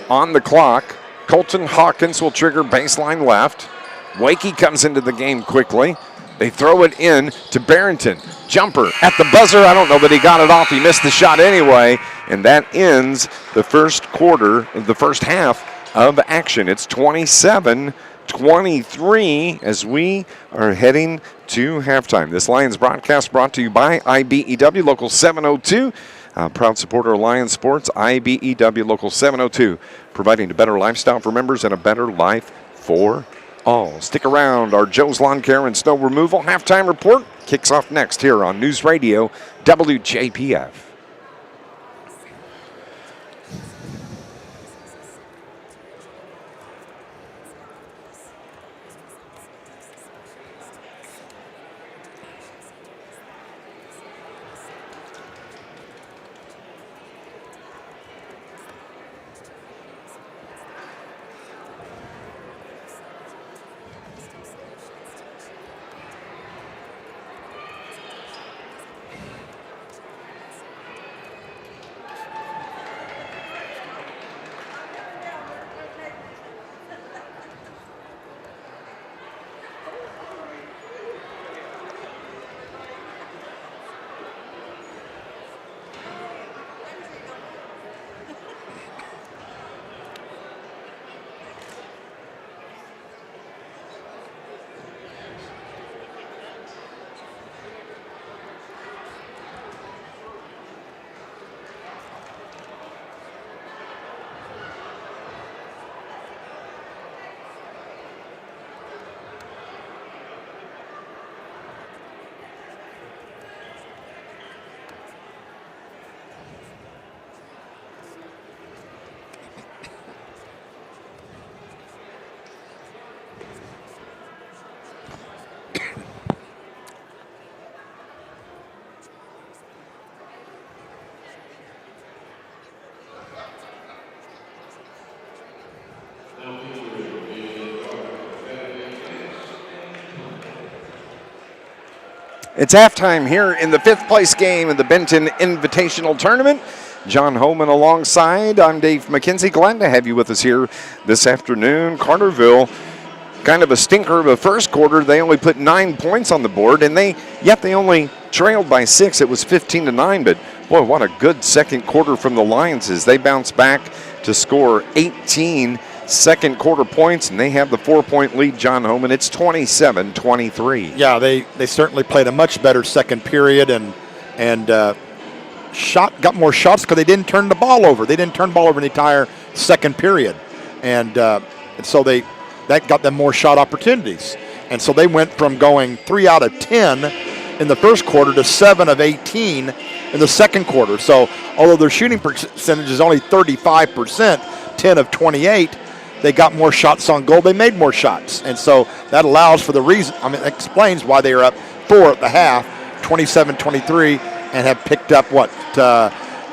on the clock. Colton Hawkins will trigger baseline left. Wakey comes into the game quickly. They throw it in to Barrington. Jumper at the buzzer. I don't know that he got it off. He missed the shot anyway. And that ends the first quarter, the first half of action. It's 27-23 as we are heading to halftime. This Lions broadcast brought to you by IBEW Local 702. Proud supporter of Lions Sports, IBEW Local 702, providing a better lifestyle for members and a better life for all. Stick around. Our Joe's Lawn Care and Snow Removal halftime report kicks off next here on News Radio WJPF. It's halftime here in the 5th place game of the Benton Invitational Tournament. John Homan alongside. I'm Dave McKenzie. Glad to have you with us here this afternoon. Carterville, kind of a stinker of a first quarter. They only put 9 points on the board, and yet they only trailed by 6. It was 15-9, but Boy, what a good second quarter from the Lions as they bounce back to score 18 second quarter points, and they have the 4-point lead, John Homan. It's 27-23. Yeah, they certainly played a much better second period and got more shots because they didn't turn the ball over. They didn't turn the ball over in the entire second period. And so that got them more shot opportunities. And so they went from going 3 out of 10 in the first quarter to 7 of 18 in the second quarter. So although their shooting percentage is only 35%, 10 of 28, they got more shots on goal. They made more shots. And so that allows for the reason, explains why they are up 4 at the half, 27-23, and have picked up,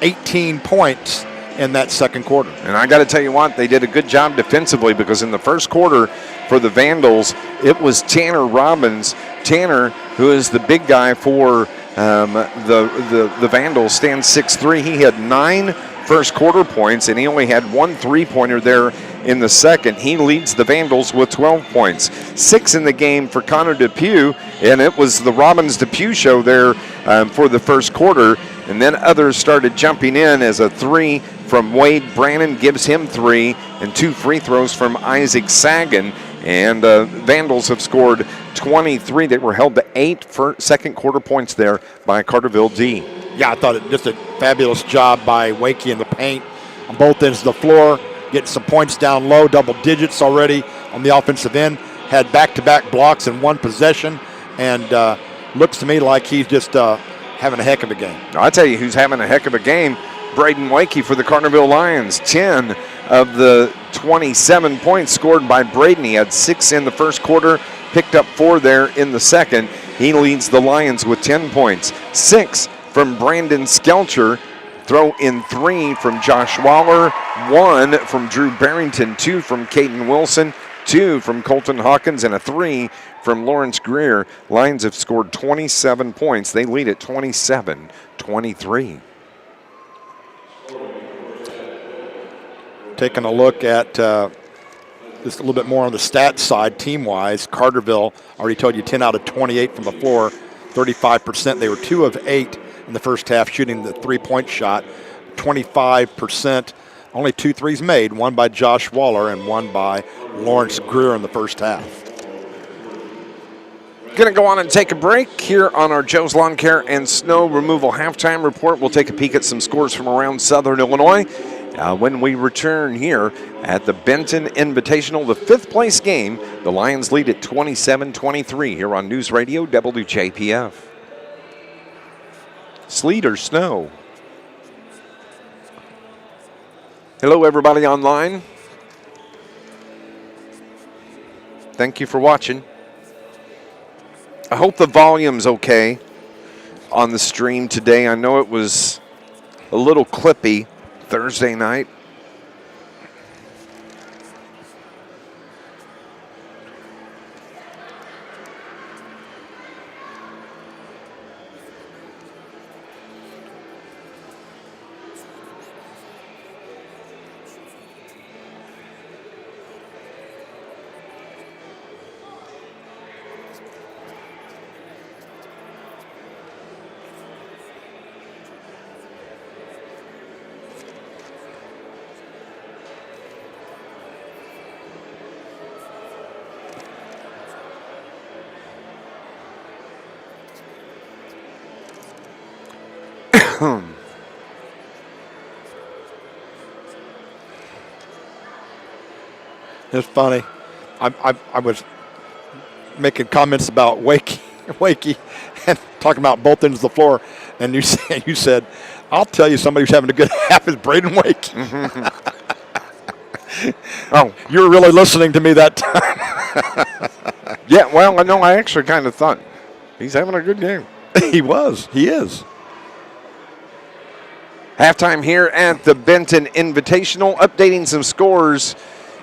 18 points in that second quarter. And I got to tell you what, they did a good job defensively, because in the first quarter for the Vandals, it was Tanner Robbins. Tanner, who is the big guy for the Vandals, stands 6'3". He had 9 first quarter points, and he only had 1 3-pointer there in the second. He leads the Vandals with 12 points. 6 in the game for Connor Depew, and it was the Robbins-Depew show there for the first quarter. And then others started jumping in as a 3 from Wade Brannon gives him 3, and 2 free throws from Isaac Sagan. And Vandals have scored 23. They were held to 8 second quarter points there by Carterville D. Yeah, I thought it just a fabulous job by Wakey in the paint on both ends of the floor, getting some points down low, double digits already on the offensive end. Had back-to-back blocks in one possession, and looks to me like he's just having a heck of a game. I'll tell you who's having a heck of a game. Braden Wakey for the Carterville Lions. 10 of the 27 points scored by Braden. He had 6 in the first quarter, picked up 4 there in the second. He leads the Lions with 10 points. 6 from Brandon Skelcher. Throw in 3 from Josh Waller, 1 from Drew Barrington, 2 from Caden Wilson, 2 from Colton Hawkins, and a 3 from Lawrence Greer. Lions have scored 27 points. They lead at 27-23. Taking a look at just a little bit more on the stats side, team-wise, Carterville, already told you 10 out of 28 from the floor, 35%. They were 2 of 8 in the first half shooting the 3-point shot, 25%. Only 2 threes made, 1 by Josh Waller and 1 by Lawrence Greer in the first half. Going to go on and take a break here on our Joe's Lawn Care and Snow Removal halftime report. We'll take a peek at some scores from around Southern Illinois when we return here at the Benton Invitational, the 5th place game. The Lions lead at 27-23 here on News Radio WJPF. Sleet or snow? Hello, everybody online. Thank you for watching. I hope the volume's okay on the stream today. I know it was a little clippy Thursday night. It's funny. I was making comments about Wakey and talking about both ends of the floor, and you said, I'll tell you somebody who's having a good half is Braden Wakey. Oh, you were really listening to me that time. Yeah, well, I know. I actually kind of thought he's having a good game. He was. He is. Halftime here at the Benton Invitational, updating some scores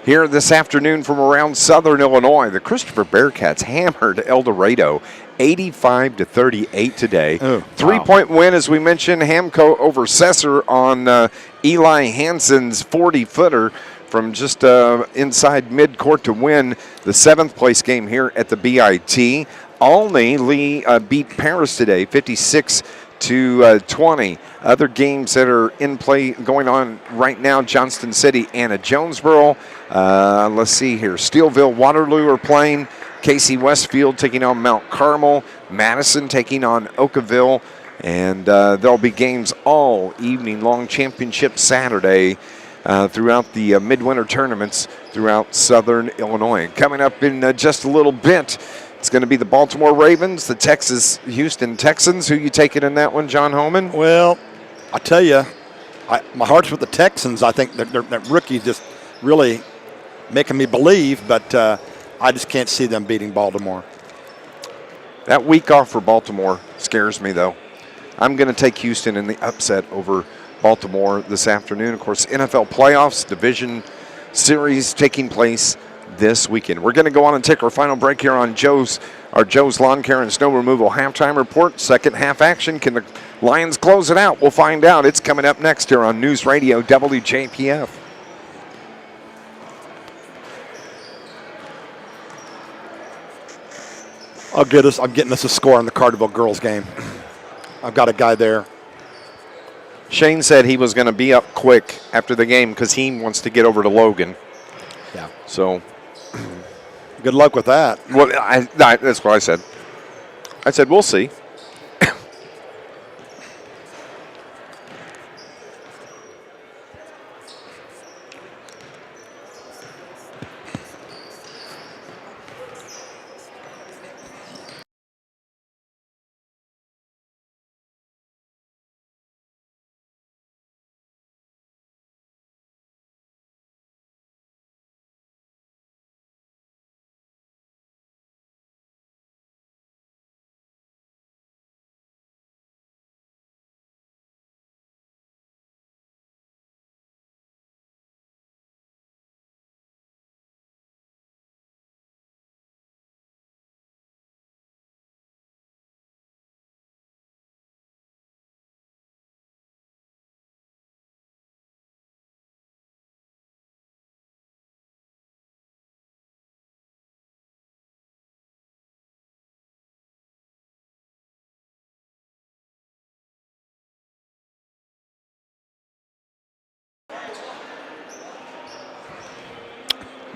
here this afternoon from around Southern Illinois. The Christopher Bearcats hammered El Dorado 85-38 today. 3-point win, as we mentioned, Hamco over Sesser on Eli Hansen's 40-footer from just inside midcourt to win the 7th place game here at the BIT. Alney beat Paris today 56 to 20. Other games that are in play going on right now: Johnston City and Jonesboro. Let's see here. Steelville, Waterloo are playing. Casey Westfield taking on Mount Carmel. Madison taking on Oakville. And there'll be games all evening long. Championship Saturday throughout the midwinter tournaments throughout southern Illinois. Coming up in just a little bit, it's going to be the Baltimore Ravens, the Texas Houston Texans. Who you taking in that one, John Homan? Well, I tell you, my heart's with the Texans. I think that rookie's just really making me believe, but I just can't see them beating Baltimore. That week off for Baltimore scares me, though. I'm going to take Houston in the upset over Baltimore this afternoon. Of course, NFL playoffs, division series taking place this weekend. We're going to go on and take our final break here on Joe's Lawn Care and Snow Removal halftime report. Second half action. Can the Lions close it out? We'll find out. It's coming up next here on News Radio WJPF. I'm getting us a score on the Carterville girls game. I've got a guy there. Shane said he was going to be up quick after the game because he wants to get over to Logan. Yeah. So, good luck with that. Well, that's what I said. I said, we'll see.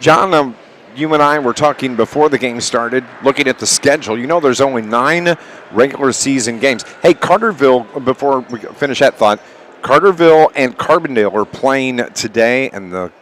John, you and I were talking before the game started, looking at the schedule. You know there's only 9 regular season games. Hey, Carterville, before we finish that thought, Carterville and Carbondale are playing today, and the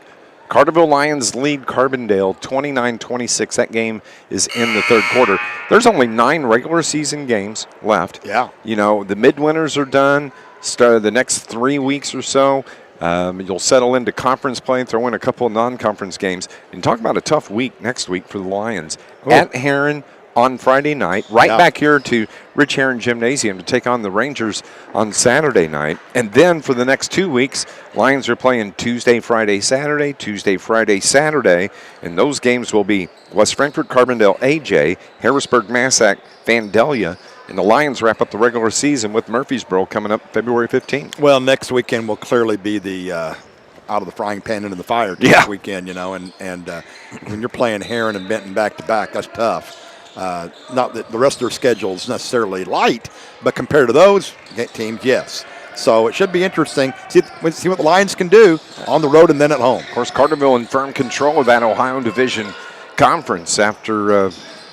Carterville Lions lead Carbondale 29-26. That game is in the third quarter. There's only 9 regular season games left. Yeah. You know, the midwinters are done. Start the next 3 weeks or so. You'll settle into conference play, throw in a couple of non-conference games, and talk about a tough week next week for the Lions. Ooh. At Heron on Friday night, back here to Rich Heron Gymnasium to take on the Rangers on Saturday night. And then for the next 2 weeks, Lions are playing Tuesday, Friday, Saturday, Tuesday, Friday, Saturday. And those games will be West Frankfort, Carbondale, AJ, Harrisburg, Massac, Vandalia. And the Lions wrap up the regular season with Murfreesboro coming up February 15th. Well, next weekend will clearly be the out of the frying pan into the fire next weekend, you know. And when you're playing Heron and Benton back-to-back, that's tough. Not that the rest of their schedule is necessarily light, but compared to those teams, yes. So it should be interesting. See what the Lions can do on the road and then at home. Of course, Carterville in firm control of that Ohio Division Conference after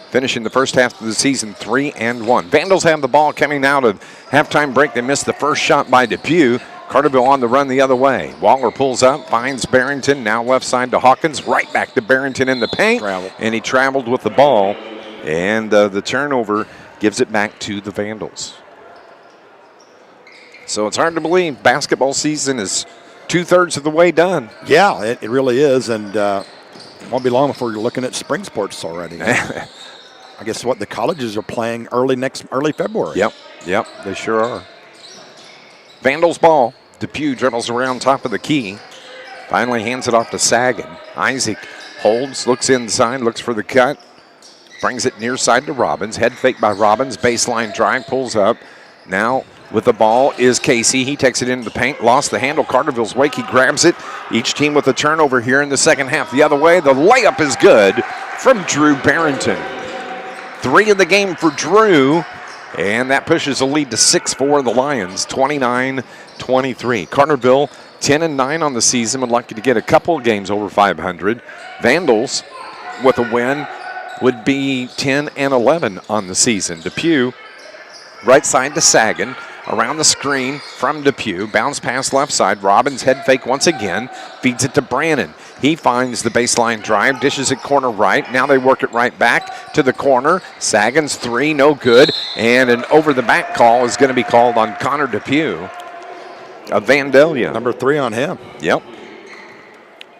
finishing the first half of the season 3-1. Vandals have the ball coming out of halftime break. They missed the first shot by Depew. Carterville on the run the other way. Waller pulls up, finds Barrington, now left side to Hawkins, right back to Barrington in the paint. And he traveled with the ball, and the turnover gives it back to the Vandals. So it's hard to believe basketball season is 2/3 of the way done. Yeah, it really is, and it won't be long before you're looking at spring sports already. I guess the colleges are playing early February. Yep, they sure are. Vandals ball. Depew dribbles around top of the key. Finally hands it off to Sagan. Isaac holds, looks inside, looks for the cut. Brings it near side to Robbins. Head fake by Robbins. Baseline drive, pulls up. Now with the ball is Casey. He takes it into the paint, lost the handle. Carterville's wake, he grabs it. Each team with a turnover here in the second half. The other way, the layup is good from Drew Barrington. 3 in the game for Drew. And that pushes a lead to 6 for the Lions, 29-23. Carterville 10-9 on the season, would like to get a couple of games over 500. Vandals with a win would be 10-11 on the season. Depew, right side to Sagan, around the screen from Depew, bounce pass left side. Robbins head fake once again, feeds it to Brannon. He finds the baseline drive, dishes it corner right. Now they work it right back to the corner. Sagan's three, no good. And an over-the-back call is going to be called on Connor Depew of Vandalia. Number 3 on him. Yep.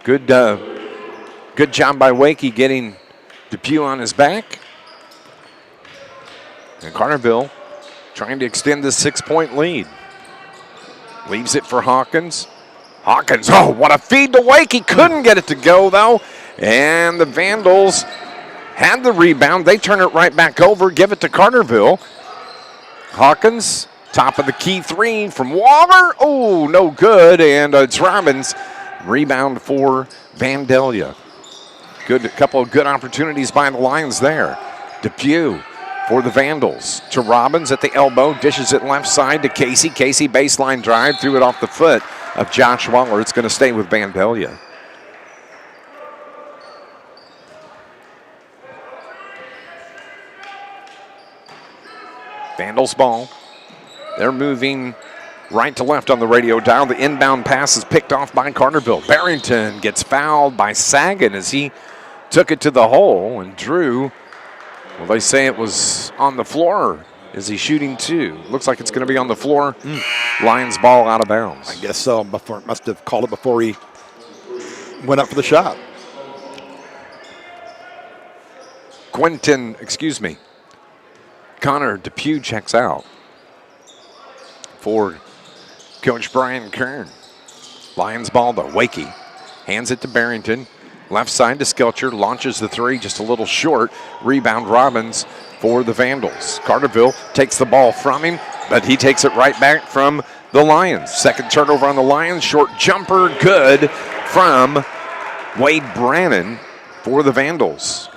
Good job by Wakey getting Depew on his back. And Carterville trying to extend this 6-point lead. Leaves it for Hawkins. Hawkins, oh, what a feed to Wakey. Couldn't get it to go, though. And the Vandals had the rebound. They turn it right back over, give it to Carterville. Hawkins, top of the key three from Waller. Oh, no good. And it's Robbins. Rebound for Vandalia. Good, a couple of good opportunities by the Lions there. Depew for the Vandals to Robbins at the elbow, dishes it left side to Casey. Casey baseline drive, threw it off the foot of Josh Waller. It's going to stay with Vandalia. Vandals ball. They're moving right to left on the radio dial. The inbound pass is picked off by Carterville. Barrington gets fouled by Sagan as he took it to the hole, and Drew, well, they say it was on the floor. Is he shooting two? Looks like it's going to be on the floor. Lions ball out of bounds. I guess so. Must have called it before he went up for the shot. Connor Depew checks out for Coach Brian Kern. Lions ball to Wakey. Hands it to Barrington. Left side to Skelcher. Launches the three just a little short. Rebound Robbins for the Vandals. Carterville takes the ball from him, but he takes it right back from the Lions. Second turnover on the Lions. Short jumper, good from Wade Brannon for the Vandals.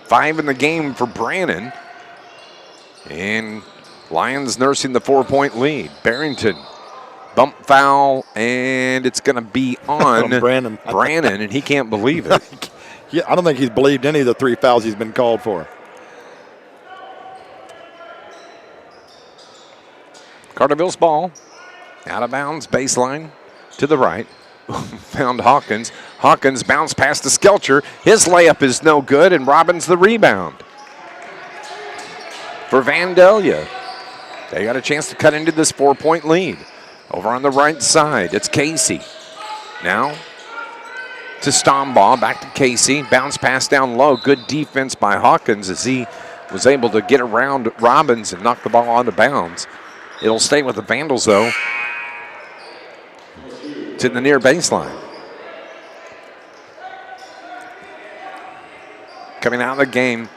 5 in the game for Brannon. And Lions nursing the 4-point lead. Barrington, bump foul, and it's going to be on Brannon, and he can't believe it. Yeah, I don't think he's believed any of the 3 fouls he's been called for. Carterville's ball, out of bounds, baseline to the right. Found Hawkins. Hawkins bounced past to Skelcher. His layup is no good, and Robbins the rebound. For Vandalia, they got a chance to cut into this 4-point lead. Over on the right side, it's Casey. Now to Stombaugh, back to Casey. Bounce pass down low. Good defense by Hawkins as he was able to get around Robbins and knock the ball out of bounds. It'll stay with the Vandals, though, to the near baseline. Coming out of the game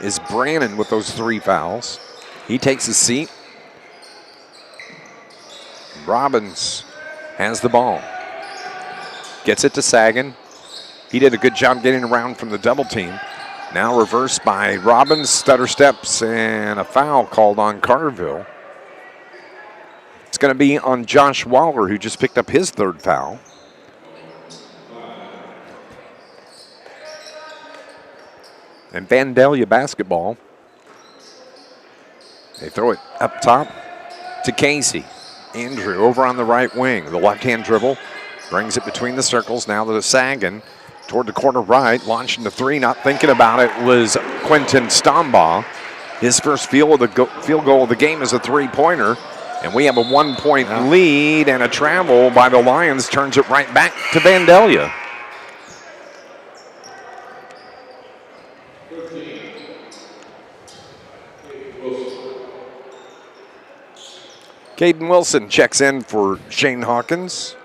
is Brannon with those 3 fouls. He takes his seat. Robbins has the ball. Gets it to Sagan. He did a good job getting around from the double team. Now reversed by Robbins, stutter steps, and a foul called on Carterville. It's going to be on Josh Waller, who just picked up his 3rd foul. And Vandalia basketball. They throw it up top to Casey. Andrew over on the right wing. The left-hand dribble brings it between the circles. Now to Sagan toward the corner right. Launching the 3, not thinking about it, was Quentin Stombaugh. His first field goal of the game is a 3-pointer. And we have a 1-point lead, and a travel by the Lions turns it right back to Vandalia. Caden Wilson checks in for Shane Hawkins.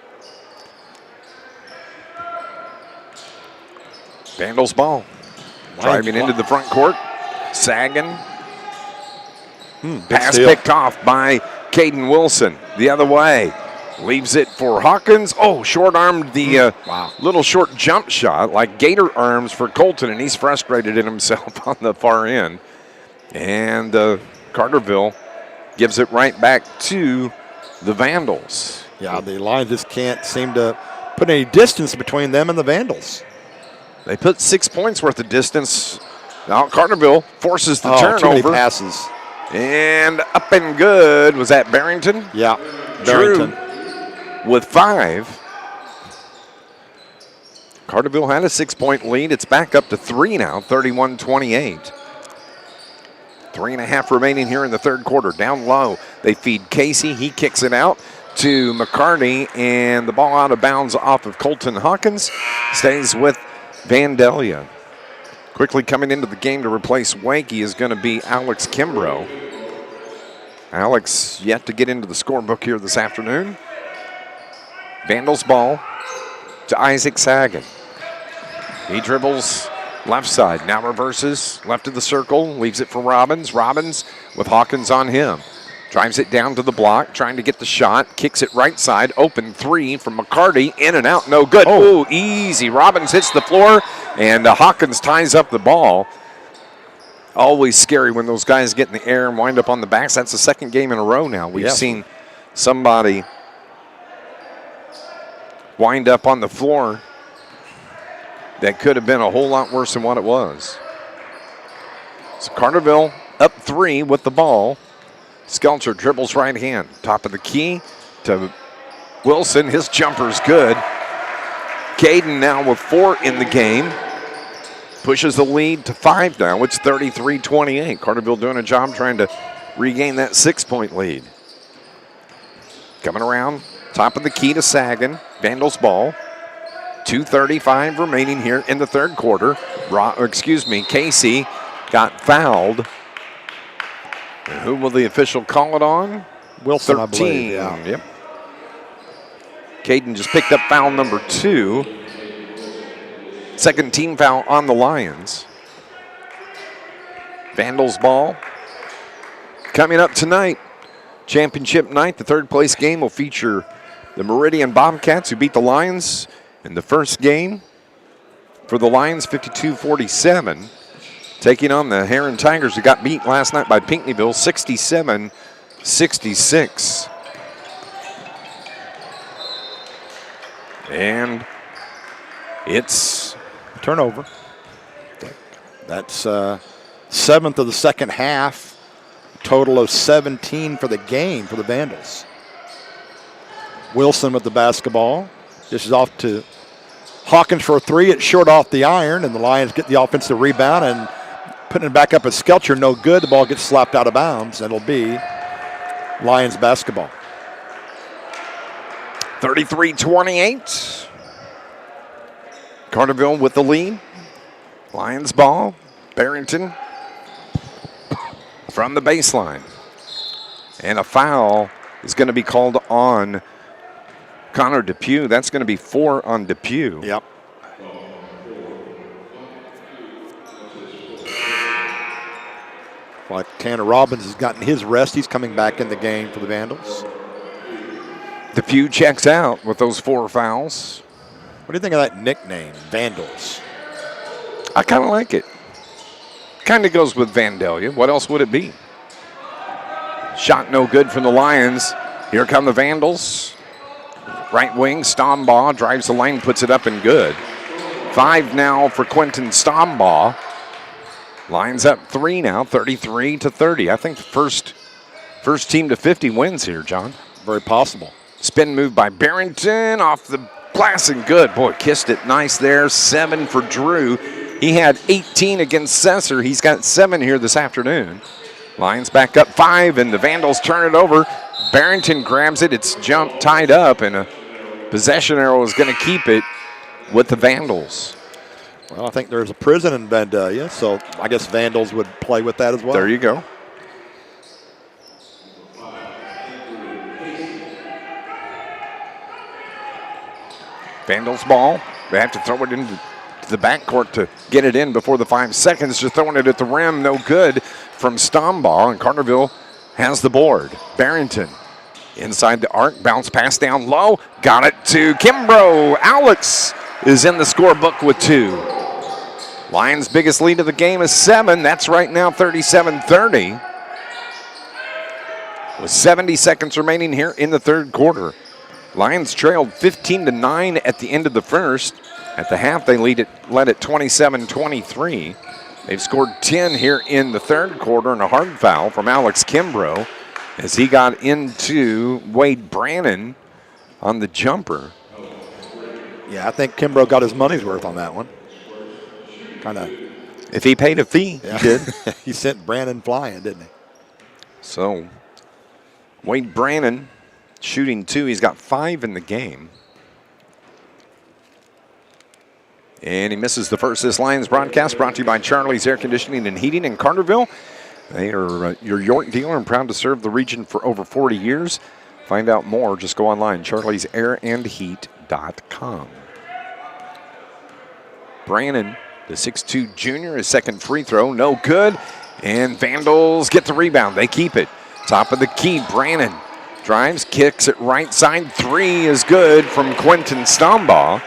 Vandals ball. Driving into the front court. Sagan. Pass picked off by Caden Wilson. The other way. Leaves it for Hawkins. Oh, short-armed the little short jump shot, like gator arms for Colton, and he's frustrated in himself on the far end. And Carterville gives it right back to the Vandals. Yeah, the Lions just can't seem to put any distance between them and the Vandals. They put 6 points worth of distance. Now Carterville forces the Too many turnover. passes. And up and good. Was that Barrington? Yeah, Drew Barrington. with 5. Carterville had a 6-point lead. It's back up to 3 now, 31-28. 3.5 remaining here in the third quarter. Down low, they feed Casey. He kicks it out to McCarty, and the ball out of bounds off of Colton Hawkins. Stays with Vandalia. Quickly coming into the game to replace Wakey is going to be Alex Kimbrough. Alex yet to get into the scorebook here this afternoon. Vandals ball to Isaac Sagan. He dribbles left side, now reverses left of the circle, leaves it for Robbins. Robbins with Hawkins on him. Drives it down to the block, trying to get the shot, kicks it right side, open 3 from McCarty, in and out, no good. Oh, easy. Robbins hits the floor, and Hawkins ties up the ball. Always scary when those guys get in the air and wind up on the backs. That's the second game in a row now. We've seen somebody wind up on the floor that could have been a whole lot worse than what it was. So Carterville up 3 with the ball. Skelcher dribbles right hand. Top of the key to Wilson. His jumper's good. Caden now with 4 in the game. Pushes the lead to 5 now. It's 33-28. Carterville doing a job trying to regain that 6-point lead. Coming around. Top of the key to Sagan. Vandals ball. 2:35 remaining here in the third quarter. Casey got fouled. And who will the official call it on? Wilson, 13. I believe. Yeah. Yep. Caden just picked up foul number 2. Second team foul on the Lions. Vandals ball. Coming up tonight, championship night, the third place game will feature the Meridian Bobcats, who beat the Lions in the first game. For the Lions, 52-47. Taking on the Heron Tigers, who got beat last night by Pinckneyville, 67-66. And it's turnover. That's 7th of the second half. Total of 17 for the game for the Vandals. Wilson with the basketball. This is off to Hawkins for a 3. It's short off the iron, and the Lions get the offensive rebound and putting it back up at Skelcher. No good. The ball gets slapped out of bounds. It'll be Lions basketball. 33-28. Carterville with the lead. Lions ball. Barrington from the baseline. And a foul is going to be called on Connor Depew. That's going to be 4 on Depew. Yep. Like Tanner Robbins has gotten his rest. He's coming back in the game for the Vandals. Depew checks out with those 4 fouls. What do you think of that nickname, Vandals? I kind of like it. Kind of goes with Vandalia. What else would it be? Shot no good from the Lions. Here come the Vandals. Right wing, Stombaugh drives the lane, puts it up and good. 5 now for Quentin Stombaugh. Lions up 3 now, 33-30. I think the first team to 50 wins here, John. Very possible. Spin move by Barrington off the glass and good. Boy, kissed it nice there. 7 for Drew. He had 18 against Sesser. He's got 7 here this afternoon. Lions back up 5, and the Vandals turn it over. Barrington grabs it. It's jumped, tied up, and a possession arrow is going to keep it with the Vandals. Well, I think there's a prison in Vandalia, so I guess Vandals would play with that as well. There you go. Vandals ball. They have to throw it into the backcourt to get it in before the 5 seconds. Just throwing it at the rim, no good from Stombaugh, and Carterville has the board. Barrington inside the arc, bounce pass down low, got it to Kimbrough. Alex is in the scorebook with 2. Lions' biggest lead of the game is 7. That's right now 37-30. with 70 seconds remaining here in the third quarter. Lions trailed 15-9 at the end of the first. At the half, they led it 27-23. They've scored 10 here in the third quarter, and a hard foul from Alex Kimbrough as he got into Wade Brannon on the jumper. Yeah, I think Kimbrough got his money's worth on that one. Kind of. If he paid a fee, Yeah. he did. He sent Brannon flying, didn't he? So, Wade Brannon shooting 2. He's got 5 in the game. And he misses the first. This Lions broadcast brought to you by Charlie's Air Conditioning and Heating in Carterville. They are your York dealer and proud to serve the region for over 40 years. Find out more. Just go online, charliesairandheat.com. Brannon, the 6'2 junior, his second free throw, no good. And Vandals get the rebound. They keep it. Top of the key, Brannon drives, kicks it right side. 3 is good from Quentin Stombaugh.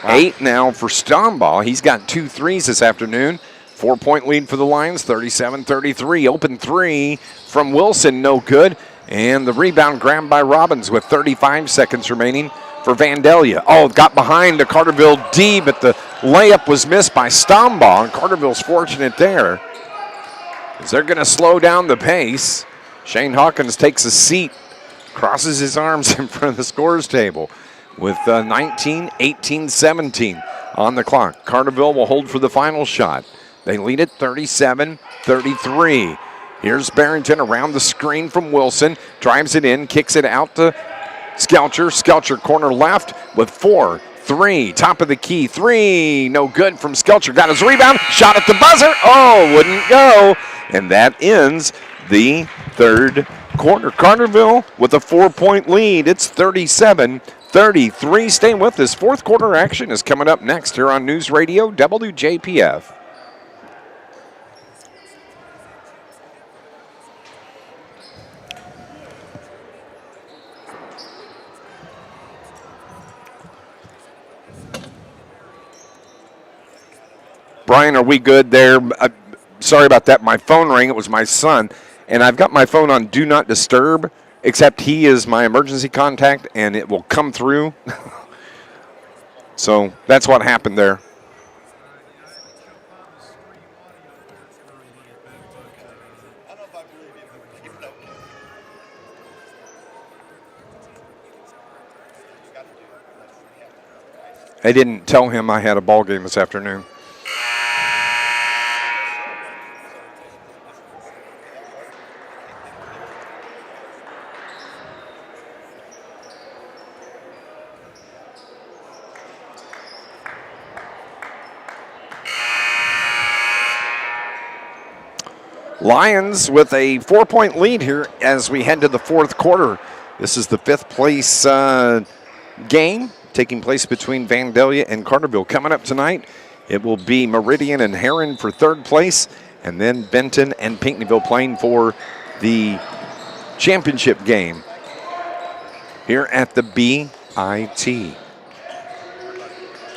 8 now for Stombaugh. He's got 2 threes this afternoon. 4-point lead for the Lions, 37-33. Open 3 from Wilson, no good. And the rebound grabbed by Robbins with 35 seconds remaining for Vandalia. Oh, got behind the Carterville D, but the layup was missed by Stombaugh, and Carterville's fortunate there, as they're going to slow down the pace. Shane Hawkins takes a seat, crosses his arms in front of the scorer's table with 19, 18, 17 on the clock. Carterville will hold for the final shot. They lead it 37-33. Here's Barrington around the screen from Wilson, drives it in, kicks it out to Skelcher. Skelcher corner left with 4, 3, top of the key, 3, no good from Skelcher. Got his rebound, shot at the buzzer, oh, wouldn't go. And that ends the third quarter. Carterville with a 4-point lead. It's 37-33. Stay with us. Fourth quarter action is coming up next here on News Radio WJPF. Brian, are we good there? Sorry about that. My phone rang. It was my son. And I've got my phone on Do Not Disturb, except he is my emergency contact, and it will come through. So that's what happened there. I didn't tell him I had a ball game this afternoon. Lions with a 4-point lead here as we head to the fourth quarter. This is the 5th place game taking place between Vandalia and Carterville. Coming up tonight, it will be Meridian and Heron for 3rd place, and then Benton and Pinckneyville playing for the championship game here at the BIT.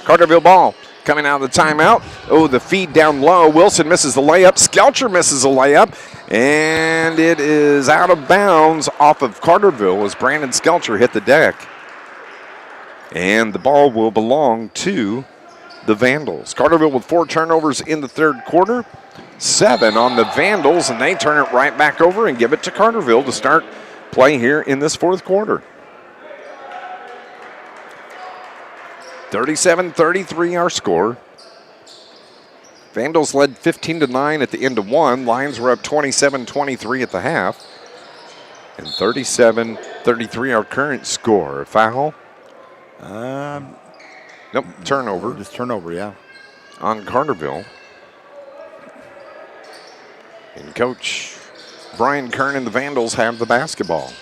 Carterville ball. Coming out of the timeout. Oh, the feed down low. Wilson misses the layup. Skelcher misses a layup. And it is out of bounds off of Carterville as Brandon Skelcher hit the deck. And the ball will belong to the Vandals. Carterville with 4 turnovers in the third quarter. 7 on the Vandals, and they turn it right back over and give it to Carterville to start play here in this fourth quarter. 37-33 our score. Vandals led 15-9 at the end of 1. Lions were up 27-23 at the half. And 37-33 our current score. A foul? Nope, turnover. Just turnover, yeah. On Carterville. And Coach Brian Kern and the Vandals have the basketball.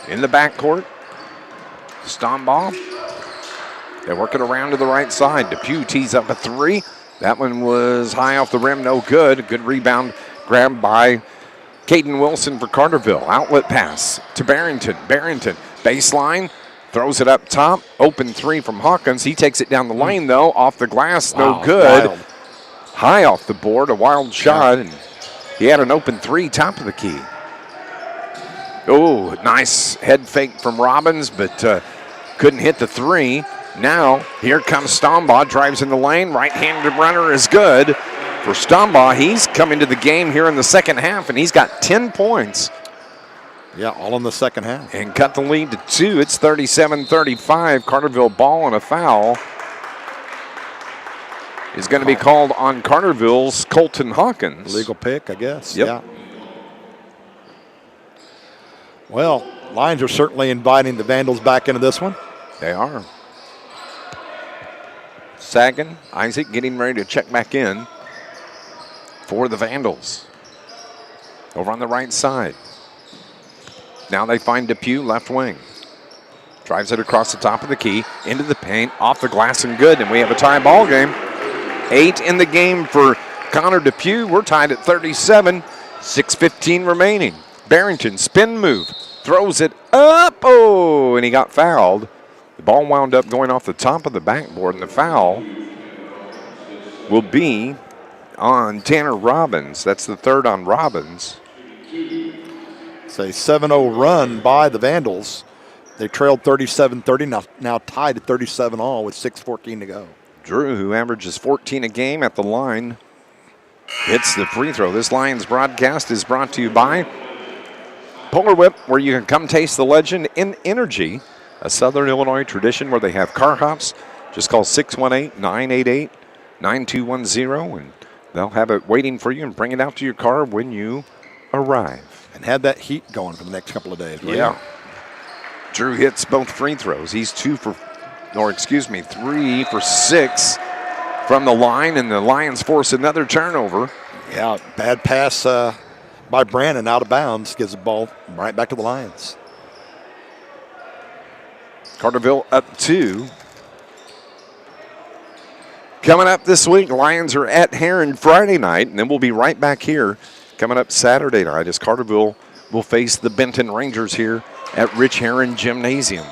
In the backcourt, Stombaugh. They work it around to the right side. Depew tees up a 3. That one was high off the rim, no good. Good rebound grabbed by Caden Wilson for Carterville. Outlet pass to Barrington. Barrington, baseline, throws it up top. Open 3 from Hawkins. He takes it down the lane, though. Off the glass, no good. Wild. High off the board, a wild shot. And He had an open three, top of the key. Oh, nice head fake from Robbins, but couldn't hit the three. Now, here comes Stombaugh, drives in the lane. Right-handed runner is good for Stombaugh. He's coming to the game here in the second half, and he's got 10 points. Yeah, all in the second half. And cut the lead to 2. It's 37-35. Carterville ball and a foul is going to be called on Carterville's Colton Hawkins. Legal pick, I guess. Yep. Yeah. Well, Lions are certainly inviting the Vandals back into this one. They are. Sagan, Isaac getting ready to check back in for the Vandals. Over on the right side. Now they find Depew, left wing. Drives it across the top of the key, into the paint, off the glass and good, and we have a tie ball game. 8 in the game for Connor Depew. We're tied at 37, 6:15 remaining. Barrington, spin move, throws it up, oh, and he got fouled. The ball wound up going off the top of the backboard, and the foul will be on Tanner Robbins. That's the third on Robbins. It's a 7-0 run by the Vandals. They trailed 37-30, now tied at 37 all with 6:14 to go. Drew, who averages 14 a game at the line, hits the free throw. This Lions broadcast is brought to you by Polar Whip, where you can come taste the legend in Energy, a Southern Illinois tradition where they have car hops. Just call 618-988-9210, and they'll have it waiting for you and bring it out to your car when you arrive. And had that heat going for the next couple of days. Yeah. Drew hits both free throws. He's 3 for 6 from the line, and the Lions force another turnover. Yeah, bad pass by Brandon out of bounds, gives the ball right back to the Lions. Carterville up 2. Coming up this week, Lions are at Heron Friday night, and then we'll be right back here coming up Saturday night as Carterville will face the Benton Rangers here at Rich Heron Gymnasium.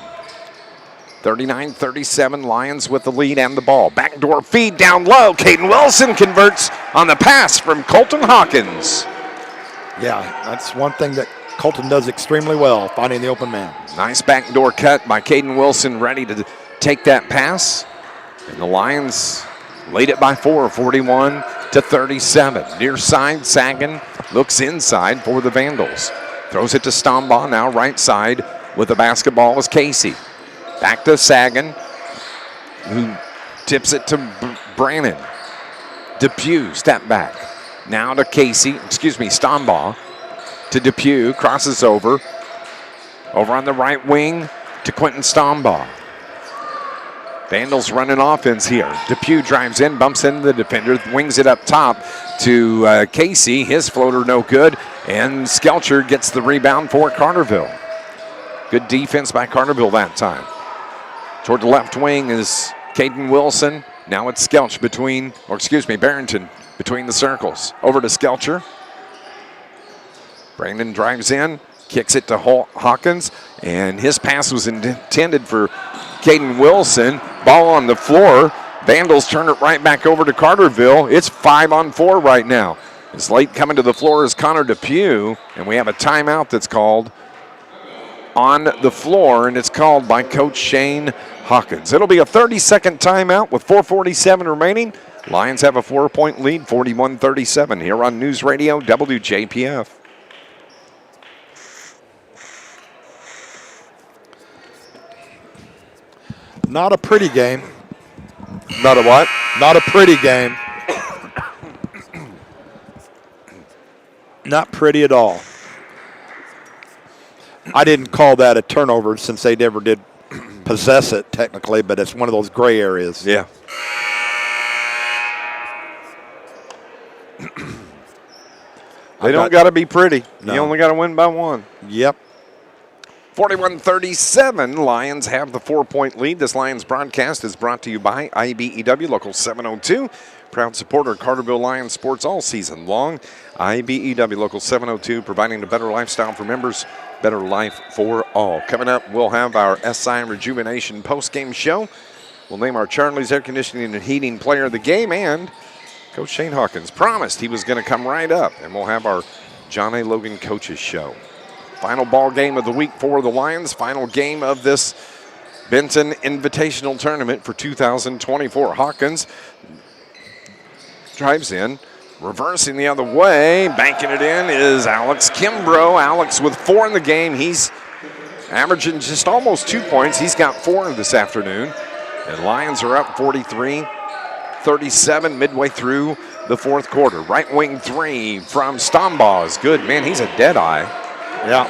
39-37, Lions with the lead and the ball. Backdoor feed down low. Caden Wilson converts on the pass from Colton Hawkins. Yeah, that's one thing that Colton does extremely well, finding the open man. Nice backdoor cut by Caden Wilson, ready to take that pass. And the Lions lead it by 4, 41-37. Near side, Sagan looks inside for the Vandals. Throws it to Stombaugh, now right side with the basketball is Casey. Back to Sagan, who tips it to Brannon. Depew, step back. Now to Stombaugh. To Depew, crosses over. Over on the right wing to Quentin Stombaugh. Vandals running offense here. Depew drives in, bumps into the defender, wings it up top to Casey. His floater no good, and Skelcher gets the rebound for Carterville. Good defense by Carterville that time. Toward the left wing is Caden Wilson. Now it's Barrington between the circles. Over to Skelcher. Brandon drives in, kicks it to Hawkins, and his pass was intended for Caden Wilson. Ball on the floor. Vandals turn it right back over to Carterville. It's 5-on-4 right now. As late coming to the floor is Connor Depew, and we have a timeout that's called on the floor, and it's called by Coach Shane Hawkins. It'll be a 30-second timeout with 4:47 remaining. Lions have a 4-point lead, 41-37 here on News Radio WJPF. Not a pretty game. Not a what? Not a pretty game. Not pretty at all. I didn't call that a turnover since they never did possess it technically, but it's one of those gray areas. Yeah. They don't got to be pretty. No. You only got to win by 1. Yep. 41-37, Lions have the 4-point lead. This Lions broadcast is brought to you by IBEW Local 702. Proud supporter of Carterville Lions sports all season long. IBEW Local 702, providing a better lifestyle for members, better life for all. Coming up, we'll have our SI Rejuvenation post-game show. We'll name our Charlie's Air Conditioning and Heating Player of the Game, and Coach Shane Hawkins promised he was going to come right up, and we'll have our John A. Logan Coaches Show. Final ball game of the week for the Lions. Final game of this Benton Invitational Tournament for 2024. Hawkins drives in, reversing the other way, banking it in is Alex Kimbrough. Alex with 4 in the game. He's averaging just almost 2 points. He's got 4 this afternoon. And Lions are up 43-37 midway through the fourth quarter. Right wing 3 from Stombaugh is good. Man, he's a dead eye. Yeah,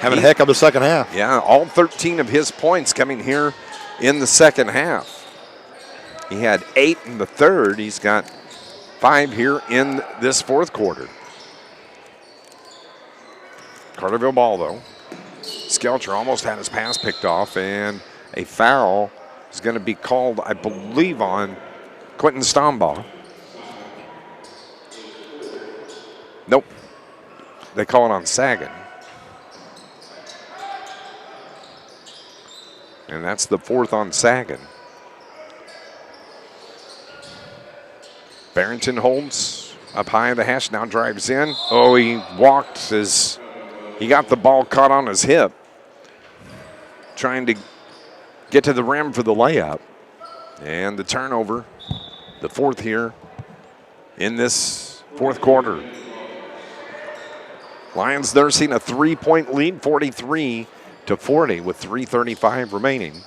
having a heck of a second half. Yeah, all 13 of his points coming here in the second half. He had 8 in the third. He's got 5 here in this fourth quarter. Carterville ball, though. Skelcher almost had his pass picked off, and a foul is going to be called, I believe, on Quentin Stombaugh. Nope. They call it on Sagan. And that's the 4th on Sagan. Barrington holds up high in the hash, now drives in. Oh, he walked as he got the ball caught on his hip, trying to get to the rim for the layup. And the turnover, the 4th here in this fourth quarter. Lions nursing a 3-point lead, 43-40 with 3:35 remaining.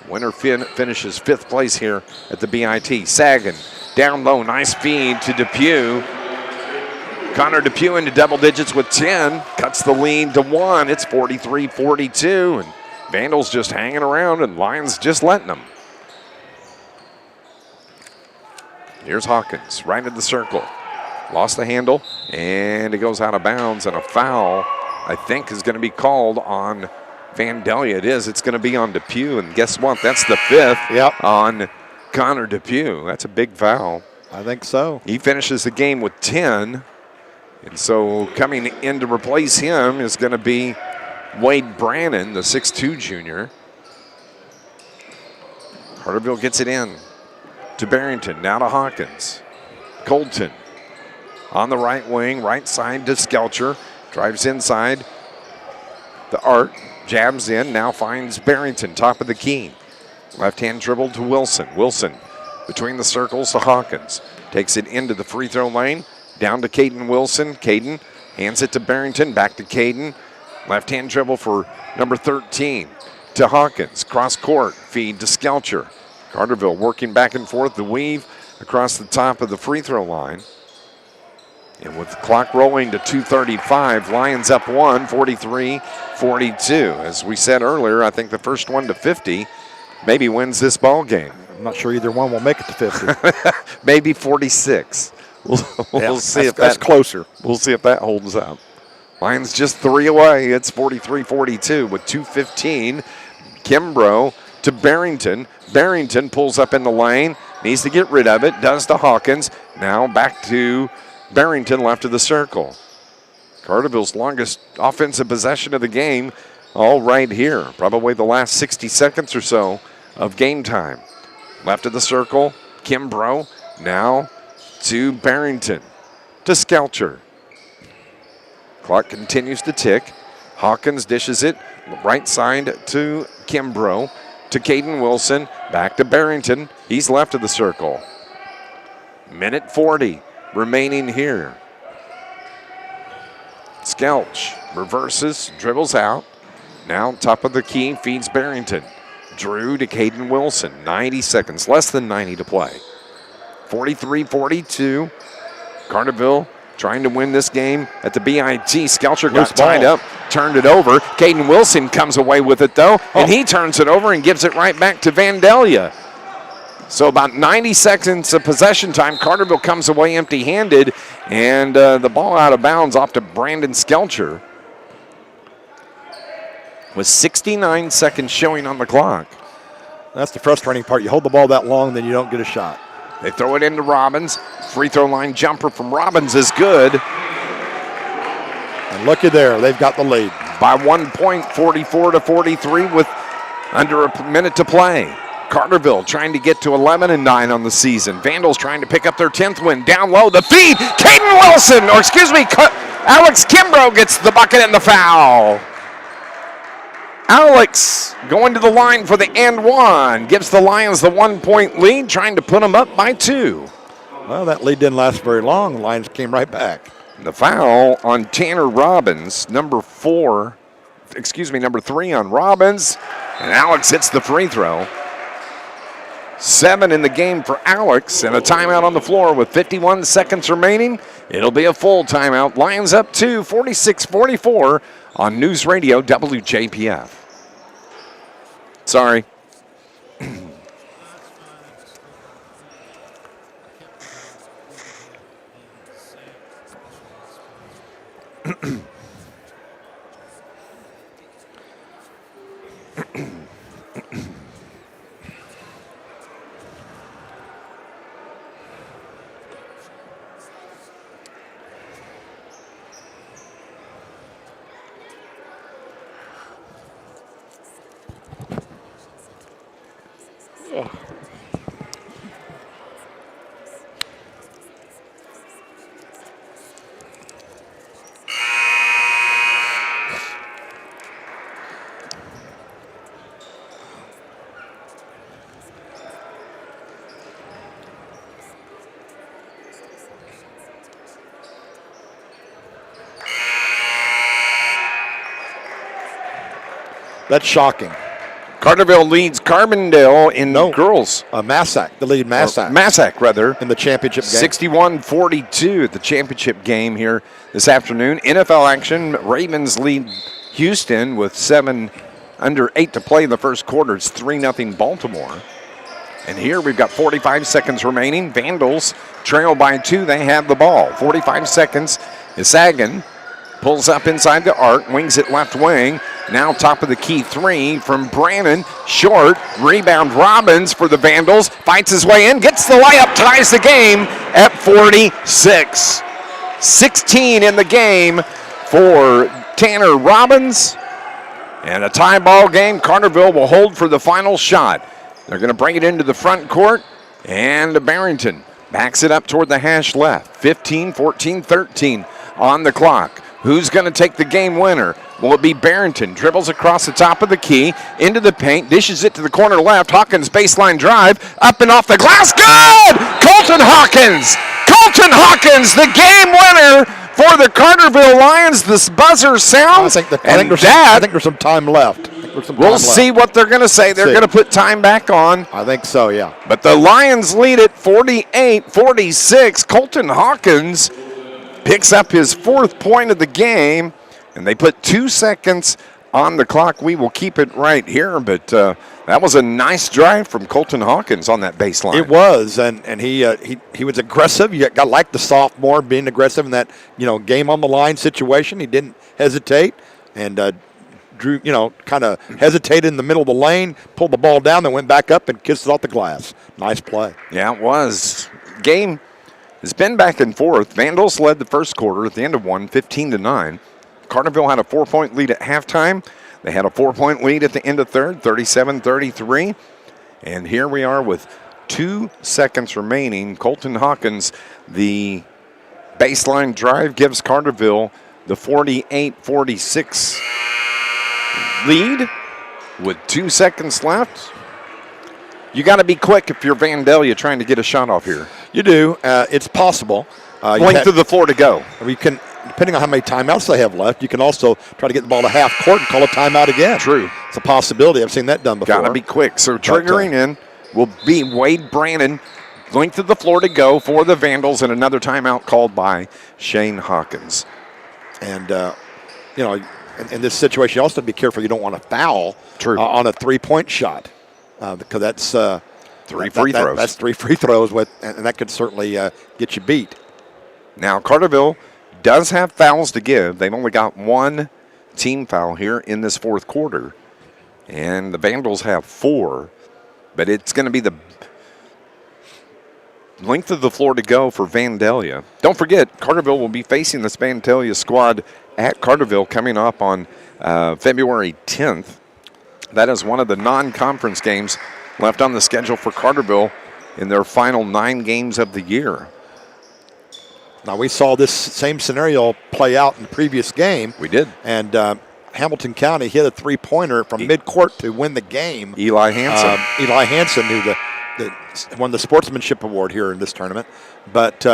Winner finishes 5th place here at the BIT. Sagan down low, nice feed to Depew. Connor Depew into double digits with 10, cuts the lead to 1. It's 43-42, and Vandals just hanging around, and Lions just letting them. Here's Hawkins, right in the circle. Lost the handle, and it goes out of bounds, and a foul, I think, is going to be called on Vandalia. It is. It's going to be on Depew, and guess what? That's the 5th on Connor Depew. That's a big foul. I think so. He finishes the game with 10, and so coming in to replace him is going to be Wade Brannon, the 6'2 junior. Carterville gets it in to Barrington, now to Hawkins. Colton on the right wing, right side to Skelcher. Drives inside. The Art jabs in, now finds Barrington, top of the key. Left-hand dribble to Wilson. Wilson between the circles to Hawkins. Takes it into the free throw lane. Down to Caden Wilson. Caden hands it to Barrington. Back to Caden. Left-hand dribble for number 13 to Hawkins. Cross court feed to Skelcher. Carterville working back and forth. The weave across the top of the free throw line. And with the clock rolling to 2:35, Lions up 1, 43-42. As we said earlier, I think the first one to 50 maybe wins this ball game. I'm not sure either one will make it to 50. Maybe 46. We'll see if that's closer. We'll see if that holds up. Lions just 3 away. It's 43-42 with 2:15. Kimbrough to Barrington. Barrington pulls up in the lane. Needs to get rid of it. Does to Hawkins. Now back to Barrington, left of the circle. Carterville's longest offensive possession of the game, all right here. Probably the last 60 seconds or so of game time. Left of the circle, Kimbrough. Now to Barrington, to Skelcher. Clock continues to tick. Hawkins dishes it right side to Kimbrough, to Caden Wilson, back to Barrington. He's left of the circle. Minute 40 remaining here. Skelch reverses, dribbles out. Now top of the key, feeds Barrington. Drew to Caden Wilson. 90 seconds, less than 90 to play. 43-42. Carterville trying to win this game at the BIT. Skelcher got tied up, turned it over. Caden Wilson comes away with it, though, and he turns it over and gives it right back to Vandalia. So about 90 seconds of possession time. Carterville comes away empty-handed, and the ball out of bounds off to Brandon Skelcher. With 69 seconds showing on the clock. That's the frustrating part. You hold the ball that long, then you don't get a shot. They throw it into Robbins. Free throw line jumper from Robbins is good. And looky there, they've got the lead. By 1 point, 44-43 with under a minute to play. Carterville trying to get to 11-9 on the season. Vandals trying to pick up their 10th win. Down low, the feed. Caden Wilson, Alex Kimbrough gets the bucket and the foul. Alex going to the line for the and one. Gives the Lions the 1-point lead, trying to put them up by 2. Well, that lead didn't last very long. The Lions came right back. The foul on Tanner Robbins, number 3 on Robbins. And Alex hits the free throw. 7 in the game for Alex, and a timeout on the floor with 51 seconds remaining. It'll be a full timeout. Lions up 2, 46-44 on News Radio WJPF. Sorry. That's shocking. Carterville leads Carbondale in girls. Massac, the lead Massac. Massac, rather. In the championship game. 61-42 at the championship game here this afternoon. NFL action, Ravens lead Houston with 7:08 to play in the first quarter. It's 3-0 Baltimore. And here we've got 45 seconds remaining. Vandals trail by 2. They have the ball. 45 seconds. Isagan pulls up inside the arc, wings it left wing. Now top of the key 3 from Brannon. Short. Rebound Robbins for the Vandals. Fights his way in. Gets the layup. Ties the game at 46. 16 in the game for Tanner Robbins. And a tie ball game. Carterville will hold for the final shot. They're going to bring it into the front court. And Barrington backs it up toward the hash left. 15, 14, 13 on the clock. Who's going to take the game winner? Will it be Barrington? Dribbles across the top of the key, into the paint, dishes it to the corner left. Hawkins baseline drive, up and off the glass. Good! Colton Hawkins! Colton Hawkins, the game winner for the Carterville Lions. This buzzer sounds. I think there's some time left. We'll see what they're going to say. They're going to put time back on. I think so, yeah. But the Lions lead it 48-46. Colton Hawkins picks up his 4th point of the game, and they put 2 seconds on the clock. We will keep it right here, but that was a nice drive from Colton Hawkins on that baseline. It was, and he was aggressive. You got to like the sophomore being aggressive in that game on the line situation. He didn't hesitate and drew kind of hesitated in the middle of the lane, pulled the ball down, then went back up and kissed it off the glass. Nice play. Yeah, it was. Game has been back and forth. Vandals led the first quarter at the end of one, 15-9. Carterville had a 4-point lead at halftime. They had a 4-point lead at the end of third, 37-33. And here we are with 2 seconds remaining. Colton Hawkins, the baseline drive, gives Carterville the 48-46 lead with 2 seconds left. You got to be quick if you're Vandalia trying to get a shot off here. You do. It's possible. Length of the floor to go. We can, depending on how many timeouts they have left, you can also try to get the ball to half court and call a timeout again. True. It's a possibility. I've seen that done before. Got to be quick. So triggering in will be Wade Brannon. Length of the floor to go for the Vandals, and another timeout called by Shane Hawkins. And, in this situation, you also have to be careful you don't want to foul on a 3-point shot. Because that's 3 free throws. That's 3 free throws, and that could certainly get you beat. Now, Carterville does have fouls to give. They've only got 1 team foul here in this 4th quarter. And the Vandals have 4. But it's going to be the length of the floor to go for Vandalia. Don't forget, Carterville will be facing this Vandalia squad at Carterville coming up on February 10th. That is one of the non-conference games left on the schedule for Carterville in their final 9 games of the year. Now, we saw this same scenario play out in the previous game. We did. And Hamilton County hit a three-pointer from midcourt to win the game. Eli Hansen. Eli Hansen, who won the sportsmanship award here in this tournament. But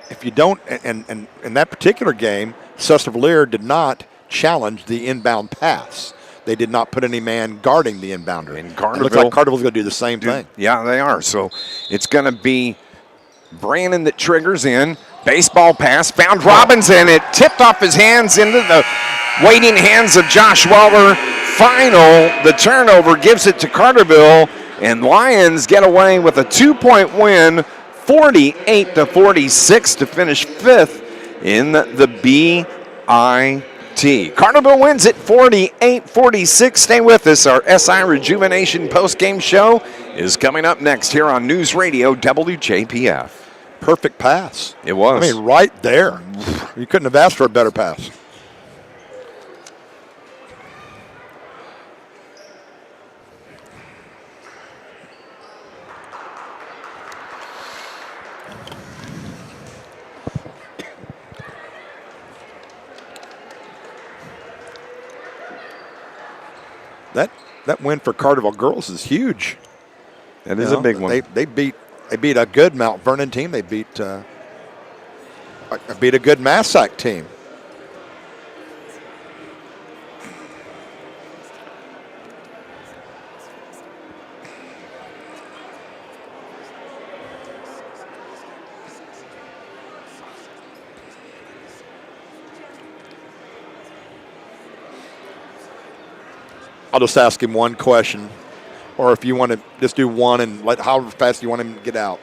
if you don't, and in that particular game, Sustler did not challenge the inbound pass. They did not put any man guarding the inbounder. And Carterville, it looks like Carterville's going to do the same thing. Yeah, they are. So it's going to be Brandon that triggers in. Baseball pass, found Robbins, and it tipped off his hands into the waiting hands of Josh Waller. The turnover gives it to Carterville, and Lions get away with a 2-point win, 48-46 to finish 5th in the BIT. Carterville wins it 48-46. Stay with us. Our SI Rejuvenation postgame show is coming up next here on News Radio WJPF. Perfect pass. It was. I mean, right there. You couldn't have asked for a better pass. That win for Carterville girls is huge. That is a big one. They beat a good Mount Vernon team. They beat a good Massac team. I'll just ask him one question, or if you want to just do one and let however fast you want him to get out.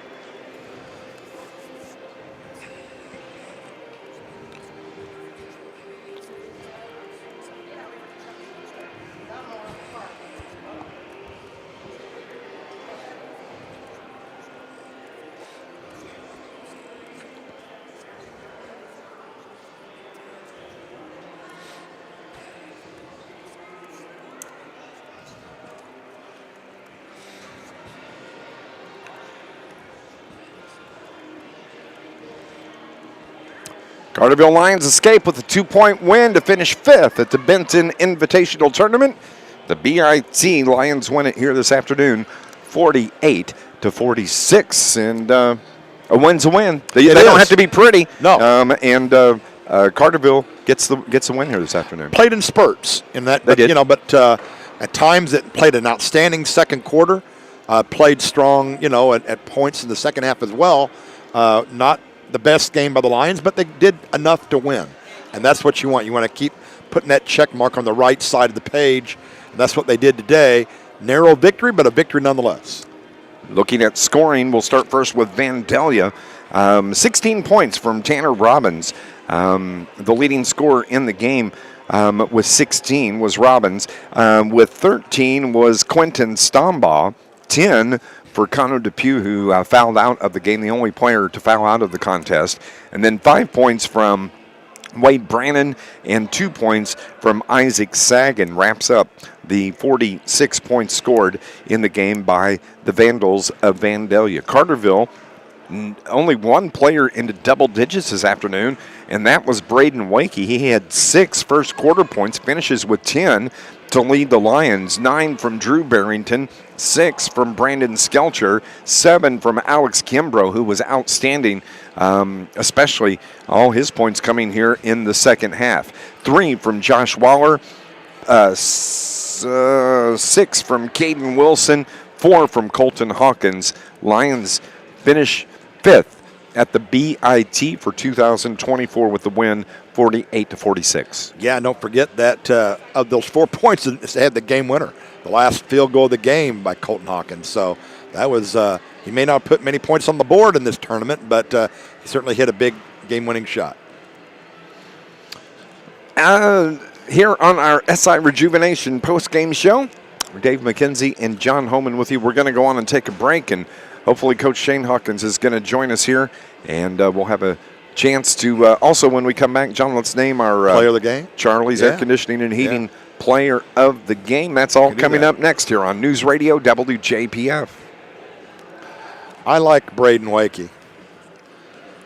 Carterville Lions escape with a 2-point win to finish 5th at the Benton Invitational Tournament. The BIT Lions win it here this afternoon, 48-46, and a win's a win. They don't have to be pretty. No. Carterville gets the win here this afternoon. Played in spurts in that, They did. But at times it played an outstanding second quarter. Played strong, at points in the second half as well. Not the best game by the Lions, but they did enough to win. And that's what you want. You want to keep putting that check mark on the right side of the page. And that's what they did today. Narrow victory, but a victory nonetheless. Looking at scoring, we'll start first with Vandalia. 16 points from Tanner Robbins. The leading scorer in the game with 16 was Robbins. With 13 was Quentin Stombaugh. 10 for Cano Depew, who fouled out of the game, the only player to foul out of the contest. And then 5 points from Wade Brannon and 2 points from Isaac Sagan wraps up the 46 points scored in the game by the Vandals of Vandalia. Carterville, only one player into double digits this afternoon, and that was Braden Wakey. He had 6 first quarter points, finishes with 10 to lead the Lions. 9 from Drew Barrington, 6 from Brandon Skelcher, 7 from Alex Kimbrough, who was outstanding, especially all his points coming here in the second half. 3 from Josh Waller, 6 from Caden Wilson, 4 from Colton Hawkins. Lions finish 5th at the BIT for 2024 with the win, 48-46. Yeah, and don't forget that of those 4 points, they had the game winner, the last field goal of the game by Colton Hawkins. So that was, he may not put many points on the board in this tournament, but he certainly hit a big game-winning shot. Here on our SI Rejuvenation post-game show, Dave McKenzie and John Homan with you. We're going to go on and take a break, and hopefully Coach Shane Hawkins is going to join us here, and we'll have a chance to also, when we come back, John, let's name our player of the game. Charlie's Air Conditioning and Heating player of the game. That's all coming up next here on News Radio WJPF. I like Braden Wakey.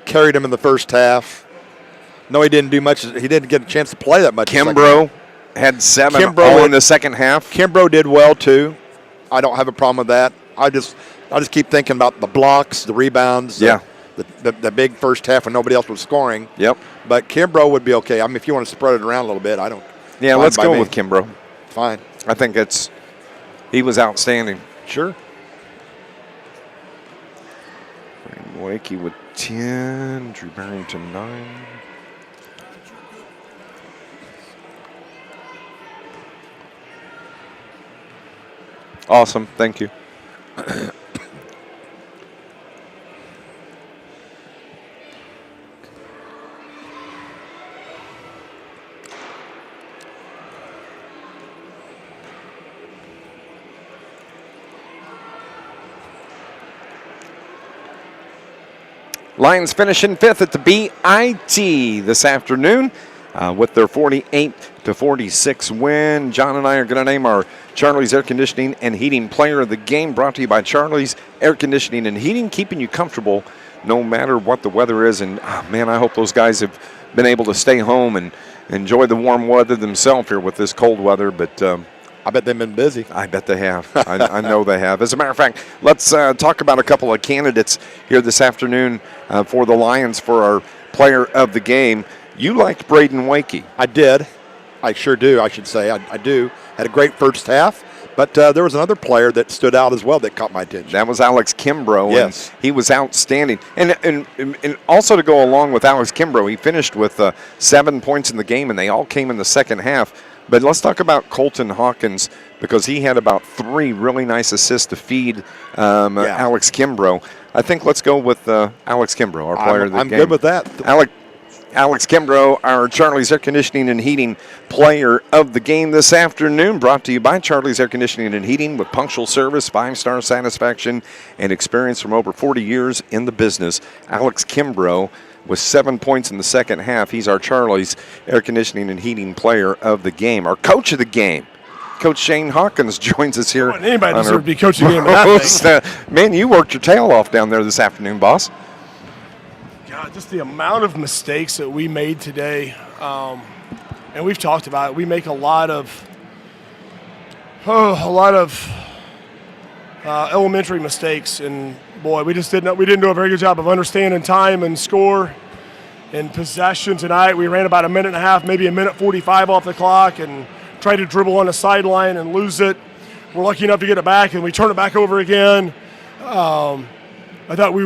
Carried him in the first half. No, he didn't do much. He didn't get a chance to play that much. Kimbrough had 7 all in the second half. Kimbrough did well, too. I don't have a problem with that. I just keep thinking about the blocks, the rebounds, the big first half when nobody else was scoring. Yep. But Kimbrough would be okay. I mean, if you want to spread it around a little bit, I don't. Yeah, let's go with Kimbrough. Fine. I think he was outstanding. Sure. Wakey with 10, Drew Barrington 9. Awesome, thank you. Lions finishing 5th at the BIT this afternoon with their 48-46 win. John and I are going to name our Charlie's Air Conditioning and Heating Player of the Game, brought to you by Charlie's Air Conditioning and Heating, keeping you comfortable no matter what the weather is. And, man, I hope those guys have been able to stay home and enjoy the warm weather themselves here with this cold weather. But I bet they've been busy. I bet they have. I know they have. As a matter of fact, let's talk about a couple of candidates here this afternoon for the Lions for our player of the game. You liked Braden Wakey. I did. I sure do, I should say. I do. Had a great first half. But there was another player that stood out as well that caught my attention. That was Alex Kimbrough. Yes. And he was outstanding. And also to go along with Alex Kimbrough, he finished with 7 points in the game, and they all came in the second half. But let's talk about Colton Hawkins, because he had about 3 really nice assists to feed Alex Kimbrough. I think let's go with Alex Kimbrough, our player of the game. I'm good with that. Alex Kimbrough, our Charlie's Air Conditioning and Heating player of the game this afternoon, brought to you by Charlie's Air Conditioning and Heating with punctual service, 5-star satisfaction, and experience from over 40 years in the business. Alex Kimbrough with 7 points in the second half. He's our Charlie's Air Conditioning and Heating player of the game. Our coach of the game, Coach Shane Hawkins, joins us here. Anybody deserves to be coach of the game in that thing. Man, you worked your tail off down there this afternoon, boss. God, just the amount of mistakes that we made today, and we've talked about it. We make a lot of elementary mistakes, and boy, we didn't do a very good job of understanding time and score and possession tonight. We ran about a minute and a half, maybe a minute 45 off the clock, and tried to dribble on the sideline and lose it. We're lucky enough to get it back, and we turn it back over again. I thought we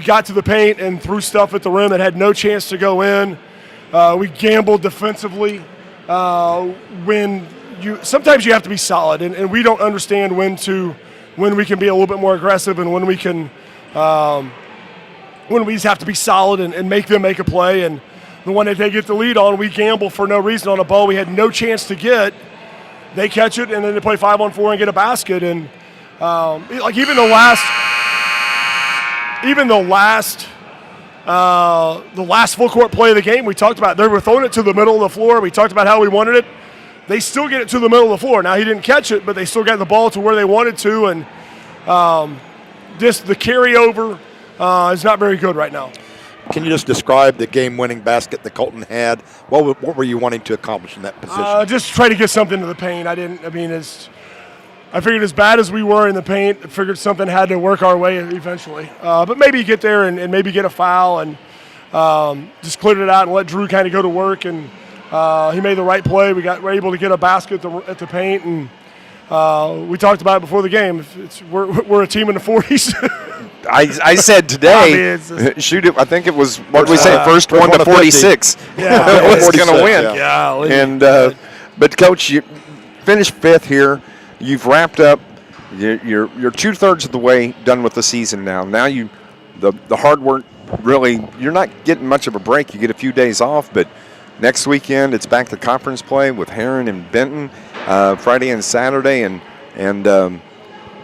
got to the paint and threw stuff at the rim that had no chance to go in. We gambled defensively. Sometimes you have to be solid, and we don't understand when we can be a little bit more aggressive and when we just have to be solid and make them make a play. And the one that they get the lead on, we gamble for no reason on a ball we had no chance to get. They catch it, and then they play 5-on-4 and get a basket. And even the last full court play of the game, we talked about they were throwing it to the middle of the floor. We talked about how we wanted it. They still get it to the middle of the floor. Now, he didn't catch it, but they still got the ball to where they wanted to. And the carryover is not very good right now. Can you just describe the game-winning basket that Colton had? What were you wanting to accomplish in that position? Just try to get something to the paint. I figured as bad as we were in the paint, I figured something had to work our way eventually. But maybe get there and maybe get a foul and just cleared it out and let Drew kind of go to work. And he made the right play. We were able to get a basket at the paint. And we talked about it before the game. We're a team in the 40s. I said today, shoot it. I think it was, what did we say, first one to 46. Yeah, was going to win. Yeah. And but Coach, you finished 5th here. You've wrapped up. You're 2/3 of the way done with the season now. Now the hard work really. You're not getting much of a break. You get a few days off, but next weekend it's back to conference play with Heron and Benton, Friday and Saturday, and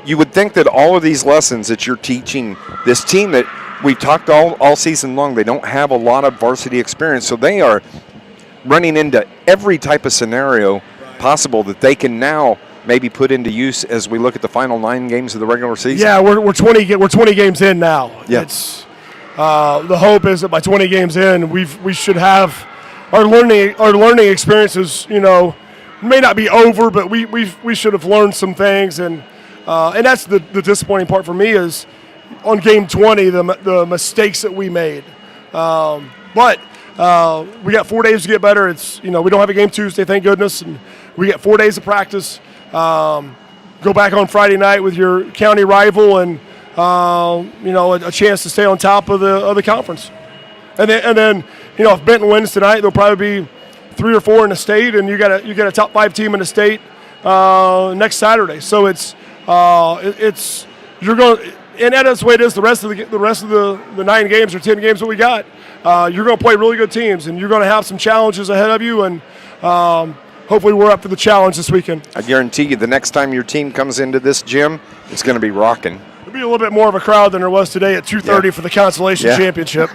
you would think that all of these lessons that you're teaching this team that we've talked all season long, they don't have a lot of varsity experience, so they are running into every type of scenario possible that they can now maybe put into use as we look at the final 9 games of the regular season? Yeah, we're 20 games in now. Yeah. It's the hope is that by 20 games in, we should have our learning experiences. May not be over, but we should have learned some things, and that's the disappointing part for me is on game 20 the mistakes that we made. But we got 4 days to get better. It's we don't have a game Tuesday, thank goodness, and we get 4 days of practice. Go back on Friday night with your county rival, and a chance to stay on top of the conference. And then if Benton wins tonight, there'll probably be 3 or 4 in the state, and you got a top 5 team in the state next Saturday. So you're going, and that's the way it is. The rest of the 9 games or 10 games that we got, you're going to play really good teams, and you're going to have some challenges ahead of you, and hopefully we're up to the challenge this weekend. I guarantee you, the next time your team comes into this gym, it's going to be rocking. There'll be a little bit more of a crowd than there was today at 2:30 for the consolation championship.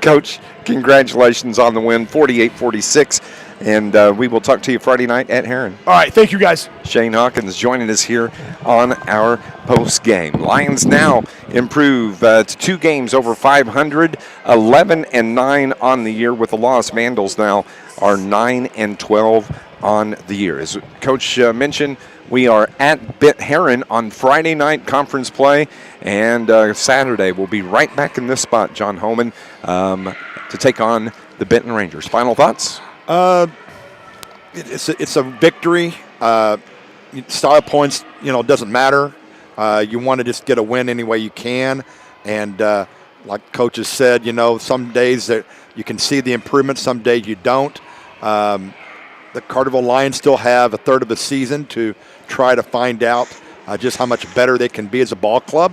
Coach, congratulations on the win, 48-46, and we will talk to you Friday night at Heron. All right, thank you guys. Shane Hawkins joining us here on our post game. Lions now improve to 2 games over 500, 11-9 on the year with a loss. Vandals now are 9-12 on the year. As Coach mentioned, we are at Heron on Friday night conference play, and Saturday we'll be right back in this spot, John Homan, to take on the Benton Rangers. Final thoughts? It's a victory. Style points, doesn't matter. You want to just get a win any way you can, and like Coach has said, some days that you can see the improvement, some days you don't. The Carterville Lions still have a third of the season to try to find out just how much better they can be as a ball club.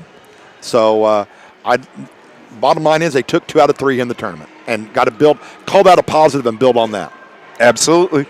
So bottom line is they took 2 out of 3 in the tournament and got to call that a positive and build on that. Absolutely.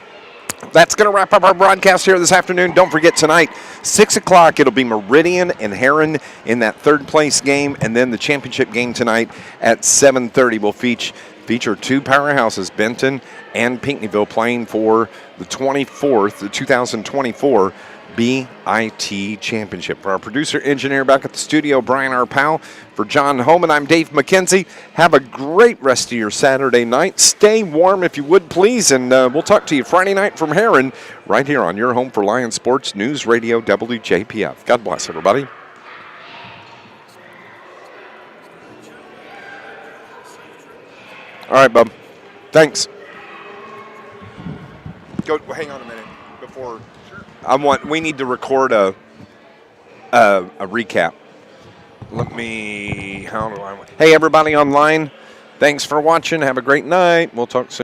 That's going to wrap up our broadcast here this afternoon. Don't forget tonight, 6 o'clock, it'll be Meridian and Heron in that 3rd place game, and then the championship game tonight at 7:30 will feature 2 powerhouses, Benton and Pinckneyville, playing for the 2024 BIT Championship. For our producer engineer back at the studio, Brian R. Powell, for John Homan, I'm Dave McKenzie. Have a great rest of your Saturday night. Stay warm if you would, please, and we'll talk to you Friday night from Heron right here on your home for Lions Sports, News Radio WJPF. God bless, everybody. All right, bub. Thanks. Go. Hang on a minute before. We need to record a recap. Hey, everybody online. Thanks for watching. Have a great night. We'll talk soon.